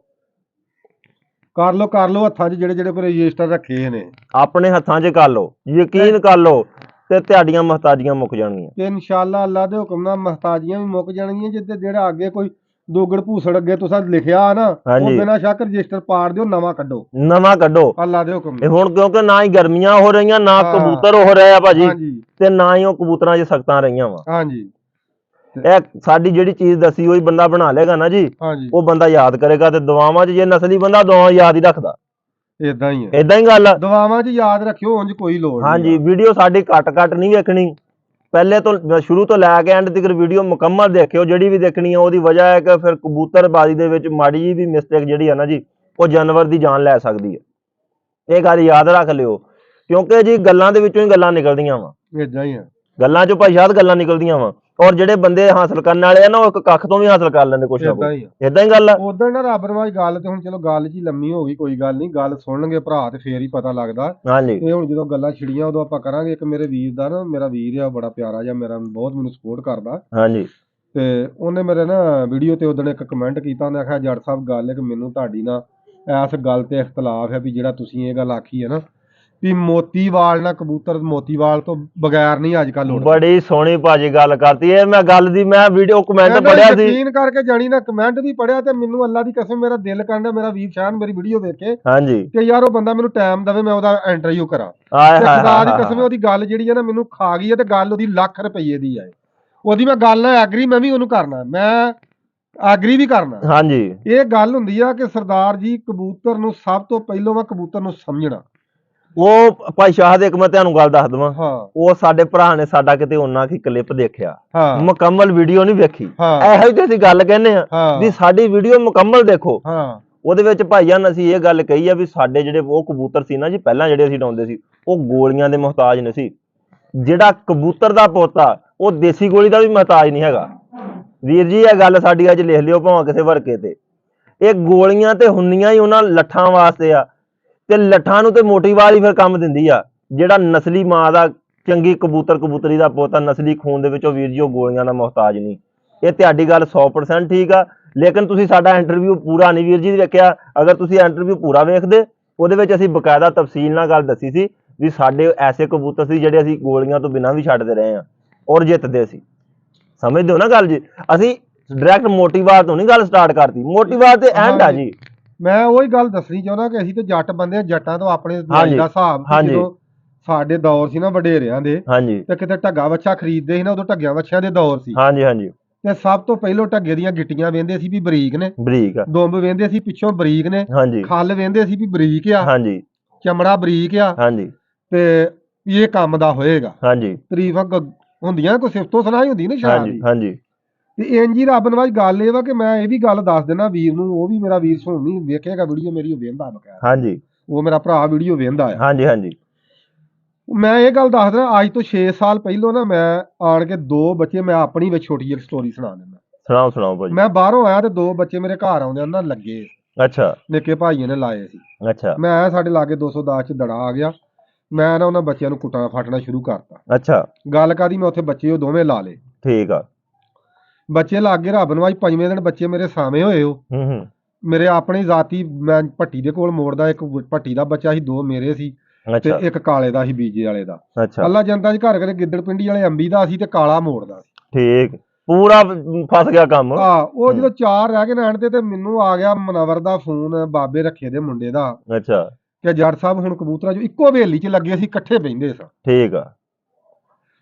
ਕਰ ਲਓ ਹੱਥਾਂ 'ਚ ਜਿਹੜੇ ਜਿਹੜੇ ਰਜਿਸਟਰ ਰੱਖੇ ਨੇ ਆਪਣੇ ਹੱਥਾਂ 'ਚ ਕਰ ਲਓ, ਯਕੀਨ ਕਰ ਲਓ ਤੇ ਤੁਹਾਡੀਆਂ ਮੁਹਤਾਜੀਆਂ ਮੁੱਕ ਜਾਣਗੀਆਂ ਤੇ ਇਨਸ਼ਾਅੱਲਾ ਅੱਲਾ ਦੇ ਹੁਕਮ ਨਾਲ ਮੁਹਤਾਜੀਆਂ ਵੀ ਮੁੱਕ ਜਾਣਗੀਆਂ। ਜਿੱਤੇ ਜਿਹੜਾ ਅੱਗੇ ਕੋਈ ਦੋਗੜ ਭੂਸੜ ਅੱਗੇ ਤੁਸੀਂ ਲਿਖਿਆ ਨਾ ਉਹ ਬਿਨਾਂ ਸ਼ੱਕ ਰਜਿਸਟਰ ਪਾੜ ਦਿਓ, ਨਵਾਂ ਕੱਢੋ ਅੱਲਾ ਦੇ ਹੁਕਮ ਨਾਲ। ਹੁਣ ਕਿਉਂਕਿ ਨਾ ਹੀ ਗਰਮੀਆਂ ਹੋ ਰਹੀਆਂ, ਨਾ ਕਬੂਤਰ ਹੋ ਰਹੇ ਆ ਭਾਜੀ, ਤੇ ਨਾ ਹੀ ਉਹ ਕਬੂਤਰਾਂ 'ਚ ਸਖਤਾਂ ਰਹੀਆਂ ਵਾ। ਹਾਂਜੀ ਇਹ ਸਾਡੀ ਜਿਹੜੀ ਚੀਜ਼ ਦੱਸੀ ਹੋਈ ਬੰਦਾ ਬਣਾ ਲੇਗਾ ਨਾ ਜੀ, ਉਹ ਬੰਦਾ ਯਾਦ ਕਰੇਗਾ ਤੇ ਦੁਆਵਾਂ 'ਚ ਜੇ ਨਸਲੀ ਬੰਦਾ ਦੁਆ ਯਾਦ ਹੀ ਰੱਖਦਾ। ਇਦਾਂ ਹੀ ਹੈ, ਇਦਾਂ ਹੀ ਗੱਲ ਆ, ਦੁਆਵਾਂ 'ਚ ਯਾਦ ਰੱਖਿਓ, ਉਂਝ ਕੋਈ ਲੋੜ ਨਹੀਂ। ਹਾਂਜੀ ਵੀਡੀਓ ਸਾਡੀ ਘੱਟ ਨਹੀਂ ਵੇਖਣੀ, ਪਹਿਲੇ ਤੋਂ ਸ਼ੁਰੂ ਤੋਂ ਲੈ ਕੇ ਐਂਡ ਤੱਕ ਵੀਡੀਓ ਮੁਕੰਮਲ ਦੇਖਿਓ। ਜਿਹੜੀ ਵੀ ਦੇਖਣੀ ਹੈ ਉਹਦੀ ਵਜ੍ਹਾ ਹੈ ਕਿ ਫਿਰ ਕਬੂਤਰਬਾਜ਼ੀ ਦੇ ਵਿੱਚ ਮਾੜੀ ਜਿਹੀ ਵੀ ਮਿਸਟੇਕ ਜਿਹੜੀ ਹੈ ਨਾ ਜੀ, ਉਹ ਜਾਨਵਰ ਦੀ ਜਾਨ ਲੈ ਸਕਦੀ ਹੈ। ਇਹ ਗੱਲ ਯਾਦ ਰੱਖ ਲਿਓ, ਕਿਉਂਕਿ ਜੀ ਗੱਲਾਂ ਦੇ ਵਿੱਚੋਂ ਹੀ ਗੱਲਾਂ ਨਿਕਲਦੀਆਂ ਵਾ, ਇਦਾਂ ਹੀ ਆ, ਗੱਲਾਂ 'ਚੋਂ ਭਾਈ ਸ਼ਾਦ ਗੱਲਾਂ ਨਿਕਲਦੀਆਂ ਵਾ। ਔਰ ਜਿਹੜੇ ਬੰਦੇ ਹਾਸਲ ਕਰਨ ਵਾਲੇ ਆ ਨਾ, ਉਹ ਇੱਕ ਕੱਖ ਤੋਂ ਵੀ ਹਾਸਲ ਕਰ ਲੈਂਦੇ ਕੁਛ ਨਾ ਕੁਛ। ਇਦਾਂ ਹੀ ਗੱਲ ਆ। ਉਦੋਂ ਨਾ ਰੱਬ ਰਵਾਜ ਗੱਲ ਤੇ ਹੁਣ ਚਲੋ ਗੱਲ ਜੀ ਲੰਮੀ ਹੋ ਗਈ, ਕੋਈ ਗੱਲ ਨਹੀਂ, ਗੱਲ ਸੁਣਨਗੇ ਭਰਾ ਤੇ ਫੇਰ ਹੀ ਪਤਾ ਲੱਗਦਾ। ਹਾਂਜੀ ਇਹ ਹੁਣ ਜਦੋਂ ਗੱਲਾਂ ਛਿੜੀਆਂ ਉਦੋਂ ਆਪਾਂ ਕਰਾਂਗੇ। ਇੱਕ ਮੇਰੇ ਵੀਰ ਦਾ ਨਾ, ਮੇਰਾ ਵੀਰ ਆ ਬੜਾ ਪਿਆਰਾ ਜਿਹਾ, ਮੇਰਾ ਬਹੁਤ ਮੈਨੂੰ ਸਪੋਰਟ ਕਰਦਾ। ਹਾਂਜੀ ਤੇ ਉਹਨੇ ਮੇਰੇ ਨਾ ਵੀਡੀਓ ਤੇ ਉਦੋਂ ਇੱਕ ਕਮੈਂਟ ਕੀਤਾ, ਉਹਨੇ ਆਖਿਆ ਜੱਟ ਸਾਹਿਬ ਗੱਲ ਹੈ ਕਿ ਮੈਨੂੰ ਤੁਹਾਡੀ ਨਾ ਇਸ ਗੱਲ ਤੇ ਇਖਤਲਾਫ ਹੈ ਵੀ ਜਿਹੜਾ ਤੁਸੀਂ ਇਹ ਗੱਲ ਆਖੀ ਹੈ ਨਾ ਵੀ ਮੋਤੀਵਾਲ ਨਾ ਕਬੂਤਰ ਮੋਤੀਵਾਲ ਤੋਂ ਬਗੈਰ ਨਹੀਂ ਅੱਜ ਕੱਲ ਉੱਡਦੇ। ਬੜੀ ਸੋਹਣੀ ਭਾਜੀ ਗੱਲ ਕਰਤੀ। ਇਹ ਮੈਂ ਗੱਲ ਦੀ ਮੈਂ ਵੀਡੀਓ ਕਮੈਂਟ ਪੜਿਆ ਸੀ, ਯਕੀਨ ਕਰਕੇ ਜਾਣੀ ਨਾ ਕਮੈਂਟ ਵੀ ਪੜਿਆ ਤੇ ਮੈਨੂੰ ਅੱਲਾ ਦੀ ਕਸਮ ਮੇਰਾ ਦਿਲ ਕਰਦਾ ਮੇਰਾ ਵੀਰ ਸ਼ਾਨ ਮੇਰੀ ਵੀਡੀਓ ਵੇਖੇ ਹਾਂਜੀ ਕਿ ਯਾਰ ਉਹ ਬੰਦਾ ਮੈਨੂੰ ਟਾਈਮ ਦੇਵੇ, ਮੈਂ ਉਹਦਾ ਇੰਟਰਵਿਊ ਕਰਾਂ। ਆਏ ਹਾਏ ਖੁਦਾ ਦੀ ਕਸਮ ਉਹਦੀ ਗੱਲ ਜਿਹੜੀ ਹੈ ਨਾ ਮੈਨੂੰ ਖਾ ਗਈ ਹੈ, ਤੇ ਗੱਲ ਉਹਦੀ ਲੱਖ ਰੁਪਏ ਦੀ ਹੈ। ਉਹਦੀ ਮੈਂ ਗੱਲ ਐਗਰੀ ਮੈਂ ਵੀ ਉਹਨੂੰ ਕਰਨਾ, ਮੈਂ ਐਗਰੀ ਵੀ ਕਰਨਾ। ਹਾਂਜੀ ਇਹ ਗੱਲ ਹੁੰਦੀ ਆ ਕਿ ਸਰਦਾਰ ਜੀ ਕਬੂਤਰ ਨੂੰ ਸਭ ਤੋਂ ਪਹਿਲਾਂ ਮੈਂ ਕਬੂਤਰ ਨੂੰ ਸਮਝਣਾ। ਉਹ ਭਾਈ ਸ਼ਾਹਦ ਇੱਕ ਮੈਂ ਤੁਹਾਨੂੰ ਗੱਲ ਦੱਸ ਦਵਾਂ, ਹਾਂ ਉਹ ਸਾਡੇ ਭਰਾ ਨੇ ਸਾਡਾ ਕਿਤੇ ਉਹਨਾਂ ਕੀ ਕਲਿੱਪ ਦੇਖਿਆ, ਹਾਂ ਮੁਕੰਮਲ ਵੀਡੀਓ ਨਹੀਂ ਵੇਖੀ। ਹਾਂ ਇਹੋ ਜਿਹੀ ਅਸੀਂ ਗੱਲ ਕਹਿੰਦੇ ਆ ਵੀ ਸਾਡੀ ਵੀਡੀਓ ਮੁਕੰਮਲ ਦੇਖੋ। ਹਾਂ ਉਹਦੇ ਵਿੱਚ ਭਾਈਜਾਨ ਅਸੀਂ ਇਹ ਗੱਲ ਕਹੀ ਆ ਵੀ ਸਾਡੇ ਜਿਹੜੇ ਉਹ ਕਬੂਤਰ ਸੀ ਨਾ ਜੀ, ਪਹਿਲਾਂ ਜਿਹੜੇ ਅਸੀਂ ਉਡਾਉਂਦੇ ਸੀ, ਉਹ ਗੋਲੀਆਂ ਦੇ ਮੁਹਤਾਜ ਨਹੀਂ ਸੀ। ਜਿਹੜਾ ਕਬੂਤਰ ਦਾ ਪੋਤਾ ਉਹ ਦੇਸੀ ਗੋਲੀ ਦਾ ਵੀ ਮੁਹਤਾਜ ਨਹੀਂ ਹੈਗਾ। ਵੀਰ ਜੀ ਇਹ ਗੱਲ ਸਾਡੀ ਅੱਜ ਲਿਖ ਲਿਓ ਭਾਵੇਂ ਕਿਸੇ ਵਰਕੇ ਤੇ, ਇਹ ਗੋਲੀਆਂ ਤੇ ਹੁੰਨੀਆਂ ਹੀ ਉਹਨਾਂ ਲੱਠਾਂ ਵਾਸਤੇ ਆ, ਤੇ ਲੱਠਾਂ ਨੂੰ ਤੇ ਮੋਟੀਵਾਲ ਹੀ ਫਿਰ ਕੰਮ ਦਿੰਦੀ ਆ। ਜਿਹੜਾ ਨਸਲੀ ਮਾਂ ਦਾ ਚੰਗੀ ਕਬੂਤਰੀ ਦਾ ਪੋਤਾ ਨਸਲੀ ਖੂਨ ਦੇ ਵਿੱਚੋਂ ਵੀਰ ਜੀ ਉਹ ਗੋਲੀਆਂ ਦਾ ਮੁਹਤਾਜ ਨਹੀਂ। ਇਹ ਤੁਹਾਡੀ ਗੱਲ 100% ਠੀਕ ਆ, ਲੇਕਿਨ ਤੁਸੀਂ ਸਾਡਾ ਇੰਟਰਵਿਊ ਪੂਰਾ ਨਹੀਂ ਵੀਰ ਜੀ ਵੇਖਿਆ। ਅਗਰ ਤੁਸੀਂ ਇੰਟਰਵਿਊ ਪੂਰਾ ਵੇਖਦੇ, ਉਹਦੇ ਵਿੱਚ ਅਸੀਂ ਬਕਾਇਦਾ ਤਫਸੀਲ ਨਾਲ ਗੱਲ ਦੱਸੀ ਸੀ ਵੀ ਸਾਡੇ ਐਸੇ ਕਬੂਤਰ ਸੀ ਜਿਹੜੇ ਅਸੀਂ ਗੋਲੀਆਂ ਤੋਂ ਬਿਨਾਂ ਵੀ ਛੱਡਦੇ ਰਹੇ ਹਾਂ ਔਰ ਜਿੱਤਦੇ ਸੀ। ਸਮਝਦੇ ਹੋ ਨਾ ਗੱਲ ਜੀ? ਅਸੀਂ ਡਾਇਰੈਕਟ ਮੋਟੀਵਾਲ ਤੋਂ ਨਹੀਂ ਗੱਲ ਸਟਾਰਟ ਕਰਤੀ, ਮੋਟੀਵਾਲ ਤੇ ਐਂਡ ਆ ਜੀ। ਮੈਂ ਉਹੀ ਗੱਲ ਦੱਸਣੀ ਚਾਹੁੰਦਾ ਕਿ ਅਸੀਂ ਤੇ ਜੱਟ ਬੰਦੇ ਆ, ਜੱਟਾਂ ਤੋਂ ਆਪਣੇ ਦਾ ਹਿਸਾਬ ਜਦੋਂ ਸਾਡੇ ਦੌਰ ਸੀ ਨਾ ਵਡੇਰਿਆਂ ਦੇ, ਤੇ ਕਿਤੇ ਢੱਗਾ ਵੱਛਾ ਖਰੀਦਦੇ ਸੀ ਨਾ, ਉਦੋਂ ਢੱਗਿਆਂ ਵੱਛਿਆਂ ਦੇ ਦੌਰ ਸੀ। ਹਾਂਜੀ ਤੇ ਸਭ ਤੋਂ ਪਹਿਲੋਂ ਢੱਗੇ ਦੀਆਂ ਗਿੱਟੀਆਂ ਵੇਂਦੇ ਸੀ ਵੀ ਬਰੀਕ ਨੇ, ਦੁੰਬ ਵੇਂਦੇ ਸੀ ਪਿੱਛੋਂ ਬਰੀਕ ਨੇ, ਖੱਲ ਵੇਂਦੇ ਸੀ ਵੀ ਬਰੀਕ ਆ, ਚਮੜਾ ਬਰੀਕ ਆ, ਤੇ ਇਹ ਕੰਮ ਦਾ ਹੋਏਗਾ। ਤਾਰੀਫਾਂ ਹੁੰਦੀਆਂ, ਕੋਈ ਸਿਫਤੋ ਸੁਨਾਈ ਹੁੰਦੀ ਨਾ ਸ਼ਾਇਦ। ਤੇ ਇੰਜ ਹੀ ਰੱਬ ਨਵਾਜ਼ ਗੱਲ ਇਹ ਵਾ ਕਿ ਮੈਂ ਇਹ ਵੀ ਗੱਲ ਦੱਸ ਦੇਣਾ ਵੀਰ ਨੂੰ, ਉਹ ਵੀ ਮੇਰਾ ਵੀਰ ਸੁਣੀ ਵੇਖੇਗਾ ਵੀਡੀਓ ਮੇਰੀ, ਉਹ ਵੇਂਦਾ ਬਕਾਇਆ, ਉਹ ਮੇਰਾ ਭਰਾ ਵੀਡੀਓ ਵੇਂਦਾ ਆ। ਮੈਂ ਇਹ ਗੱਲ ਦੱਸ ਦਿੰਦਾ, ਅੱਜ ਤੋਂ 6 ਸਾਲ ਪਹਿਲੋਂ ਨਾ ਮੈਂ ਆਣ ਕੇ 2 ਬੱਚੇ, ਮੈਂ ਆਪਣੀ ਵਿੱਚ ਛੋਟੀ ਜਿਹੀ ਸਟੋਰੀ ਸੁਣਾ ਦਿੰਦਾ। ਸੁਣਾਓ ਭਾਜੀ। ਮੈਂ ਬਾਹਰੋਂ ਆਇਆ ਤੇ 2 ਬੱਚੇ ਮੇਰੇ ਘਰ ਆਉਂਦੇ ਉਹਨਾਂ ਲੱਗੇ, ਨਿੱਕੇ ਭਾਈਆਂ ਨੇ ਲਾਏ ਸੀ। ਮੈਂ ਆਇਆ, ਸਾਡੇ ਲਾਗੇ 210 ਚ ਦੜਾ ਆ ਗਿਆ, ਮੈਂ ਨਾ ਉਹਨਾਂ ਬੱਚਿਆਂ ਨੂੰ ਕੁੱਟਣਾ ਫਾਟਣਾ ਸ਼ੁਰੂ ਕਰਤਾ। ਗੱਲ ਕਾਦੀ, ਮੈਂ ਉੱਥੇ ਬੱਚੇ ਉਹ ਦੋਵੇਂ ਲਾ ਲਏ। ਠੀਕ ਆ, ਬੱਚੇ ਲੱਗ ਗਏ। ਰੱਬ ਨਵਾਜ਼ 5ਵੇਂ ਦਿਨ ਬੱਚੇ ਮੇਰੇ ਸਾਵੇਂ ਹੋਏ, ਉਹ ਮੇਰੇ ਆਪਣੇ ਜ਼ਾਤੀ, ਮੈਂ ਭੱਟੀ ਦੇ ਕੋਲ ਮੋੜਦਾ, ਇੱਕ ਭੱਟੀ ਦਾ ਬੱਚਾ ਸੀ, 2 ਮੇਰੇ ਸੀ, ਤੇ ਇੱਕ ਕਾਲੇ ਦਾ ਸੀ, ਬੀਜੇ ਵਾਲੇ ਦਾ। ਅੱਲਾ ਜਨਤਾ ਚ ਘਰ ਘਰੇ ਗਿੱਦੜ ਪਿੰਡੀ ਵਾਲੇ ਅੰਬੀ ਦਾ ਸੀ, ਤੇ ਕਾਲਾ ਮੋੜਦਾ ਸੀ। ਪੂਰਾ ਫਸ ਗਿਆ ਕੰਮ। ਉਹ ਜਦੋਂ 4 ਰਹਿ ਗਏ ਨਾ ਤੇ ਮੈਨੂੰ ਆ ਗਿਆ ਮਨਵਰ ਦਾ ਫੋਨ, ਬਾਬੇ ਰੱਖੇ ਦੇ ਮੁੰਡੇ ਦਾ, ਅੱਛਾ ਕਿ ਜੱਟ ਸਾਹਿਬ ਹੁਣ ਕਬੂਤਰਾਂ 'ਚ ਇੱਕੋ ਹਵੇਲੀ 'ਚ ਲੱਗੇ ਸੀ, ਇਕੱਠੇ ਬਹਿੰਦੇ ਸਾਂ। ਠੀਕ ਆ।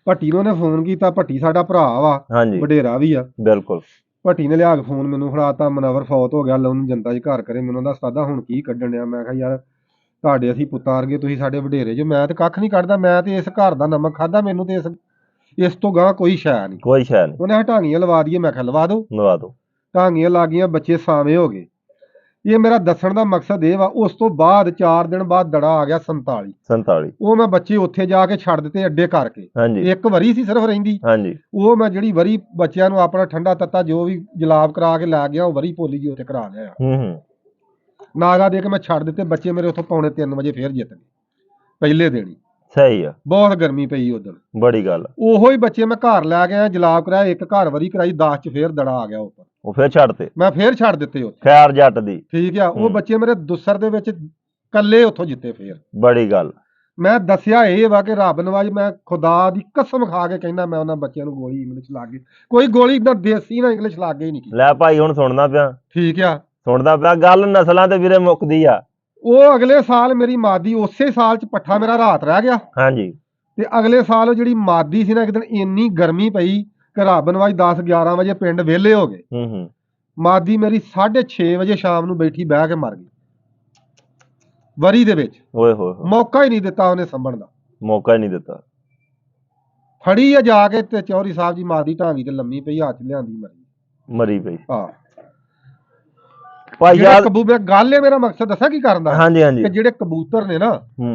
ਭੱਟੀ ਨੂੰ ਉਹਨੇ ਫੋਨ ਕੀਤਾ, ਭੱਟੀ ਸਾਡਾ ਭਰਾ ਵਾ, ਹਾਂਜੀ ਵਡੇਰਾ ਵੀ ਆ। ਬਿਲਕੁਲ। ਭੱਟੀ ਨੇ ਲਿਆ ਕੇ ਫੋਨ ਮੈਨੂੰ ਫੜਾਤਾ, ਮਨਵਰ ਫੌਤ ਹੋ ਗਿਆ, ਉਹਨੂੰ ਜਨਤਾ 'ਚ ਘਰ ਕਰੇ। ਮੈਨੂੰ ਦੱਸ ਸਾਦਾ ਹੁਣ ਕੀ ਕੱਢਣ ਡਿਆ? ਮੈਂ ਕਿਹਾ ਯਾਰ ਤੁਹਾਡੇ ਅਸੀਂ ਪੁੱਤਾਂ ਵਰਗੇ, ਤੁਸੀਂ ਸਾਡੇ ਵਡੇਰੇ ਜੋ, ਮੈਂ ਤੇ ਕੱਖ ਨਹੀਂ ਕੱਢਦਾ, ਮੈਂ ਤੇ ਇਸ ਘਰ ਦਾ ਨਮਕ ਖਾਦਾ, ਮੈਨੂੰ ਤੇ ਇਸ ਤੋਂ ਗਾਂ ਕੋਈ ਸ਼ੈ ਨਹੀਂ, ਕੋਈ ਸ਼ੈ ਨਹੀਂ। ਉਹਨੇ ਢਾਂਗੀਆਂ ਲਵਾ ਦਈਏ, ਮੈਂ ਕਿਹਾ ਲਵਾ ਦੋ। ਢਾਂਗੀਆਂ ਲੱਗ ਗਈਆਂ, ਬੱਚੇ ਸਾਵੇਂ ਹੋ ਗਏ। ਇਹ ਮੇਰਾ ਦੱਸਣ ਦਾ ਮਕਸਦ ਇਹ ਵਾ। ਉਸ ਤੋਂ ਬਾਅਦ 4 ਦਿਨ ਬਾਅਦ ਦੜਾ ਆ ਗਿਆ 47। ਉਹ ਮੈਂ ਬੱਚੇ ਉੱਥੇ ਜਾ ਕੇ ਛੱਡ ਦਿੱਤੇ ਅੱਡੇ ਕਰਕੇ। ਇੱਕ ਵਰੀ ਸੀ ਸਿਰਫ ਰਹਿੰਦੀ। ਉਹ ਮੈਂ ਜਿਹੜੀ ਵਰੀ ਬੱਚਿਆਂ ਨੂੰ ਆਪਣਾ ਠੰਡਾ ਤੱਤਾ ਜੋ ਵੀ ਜਲਾਬ ਕਰਾ ਕੇ ਲੈ ਗਿਆ, ਉਹ ਵਰੀ ਪੋਲੀ ਜੀ ਉੱਥੇ ਕਰਾ ਲਿਆ। ਨਾਗਾ ਦੇ ਕੇ ਮੈਂ ਛੱਡ ਦਿੱਤੇ ਬੱਚੇ ਮੇਰੇ। ਉੱਥੋਂ ਪੌਣੇ 3 ਵਜੇ ਫੇਰ ਜਿੱਤ ਗਏ ਪਹਿਲੇ ਦਿਨ ਹੀ। ਸਹੀ ਆ। ਬਹੁਤ ਗਰਮੀ ਪਈ ਉਦੋਂ, ਬੜੀ ਗੱਲ। ਉਹੋ ਹੀ ਬੱਚੇ ਮੈਂ ਘਰ ਲੈ ਗਿਆ, ਜਲਾਬ ਕਰਾਇਆ, ਇੱਕ ਘਰ ਵਰੀ ਕਰਾਈ, 10 ਚ ਫੇਰ ਦੜਾ ਆ ਗਿਆ ਉੱਪਰ, ਉਹ ਫੇਰ ਛੱਡਤੇ, ਮੈਂ ਫੇਰ ਛੱਡ ਦਿੱਤੇ ਉੱਥੇ। ਖੈਰ ਜੱਟ ਦੀ। ਠੀਕ ਆ। ਉਹ ਬੱਚੇ ਮੇਰੇ ਦੁਸਰ ਦੇ ਵਿੱਚ ਕੱਲੇ ਉੱਥੋਂ ਜਿੱਤੇ ਫੇਰ। ਬੜੀ ਗੱਲ। ਮੈਂ ਦੱਸਿਆ ਇਹ ਵਾ ਕਿ ਰੱਬ ਨਵਾਜ, ਮੈਂ ਖੁਦਾ ਦੀ ਕਸਮ ਖਾ ਕੇ ਕਹਿੰਦਾ, ਮੈਂ ਉਹਨਾਂ ਬੱਚਿਆਂ ਨੂੰ ਗੋਲੀ ਇੰਗਲਿਸ਼ ਲਾ ਕੇ, ਕੋਈ ਗੋਲੀ ਨਾ ਦੇਸੀ ਨਾ ਇੰਗਲਿਸ਼ ਲਾ ਕੇ ਹੀ ਨਹੀਂ। ਲੈ ਭਾਈ ਹੁਣ ਸੁਣਦਾ ਪਿਆ। ਠੀਕ ਆ, ਸੁਣਦਾ ਪਿਆ ਗੱਲ। ਨਸਲਾਂ ਤੇ ਵੀਰੇ ਮੁੱਕਦੀ ਆ। ਉਹ ਅਗਲੇ ਸਾਲ ਮੇਰੀ ਮਾਦੀ, ਉਸੇ ਸਾਲ ਚ ਪੱਠਾ ਮੇਰਾ ਰਾਤ ਰਹਿ ਗਿਆ। ਹਾਂਜੀ। ਤੇ ਅਗਲੇ ਸਾਲ ਉਹ ਜਿਹੜੀ ਮਾਦੀ ਸੀ ਨਾ, ਇੱਕ ਦਿਨ ਇੰਨੀ ਗਰਮੀ ਪਈ ਕਿ ਰੱਬ ਨਵਾਜ 10-11 ਵਜੇ ਪਿੰਡ ਵਿਹਲੇ ਹੋ ਗਏ। ਮਾਦੀ ਮੇਰੀ 6:30 ਵਜੇ ਸ਼ਾਮ ਨੂੰ ਬੈਠੀ ਬਹਿ ਕੇ ਮਰ ਗਈ ਵਰੀ ਦੇ ਵਿੱਚ। ਓਏ ਹੋਏ, ਮੌਕਾ ਹੀ ਨਹੀਂ ਦਿੱਤਾ ਉਹਨੇ ਸੰਭਣ ਦਾ, ਮੌਕਾ ਹੀ ਨਹੀਂ ਦਿੱਤਾ। ਫੜੀ ਆ ਜਾ ਕੇ ਤੇ ਚੌਧਰੀ ਸਾਹਿਬ ਜੀ ਮਾਦੀ ਢਾਂਗੀ ਤੇ ਲੰਮੀ ਪਈ, ਹੱਥ ਲਿਆਂਦੀ ਮਰੀ ਪਈ। ਹਾਂ ਭਾਈ ਯਾਰ ਗੱਲ ਹੈ, ਮੇਰਾ ਮਕਸਦ ਦੱਸਿਆ ਕੀ ਕਰਨ ਦਾ। ਹਾਂਜੀ ਹਾਂਜੀ। ਕਿ ਜਿਹੜੇ ਕਬੂਤਰ ਨੇ ਨਾ,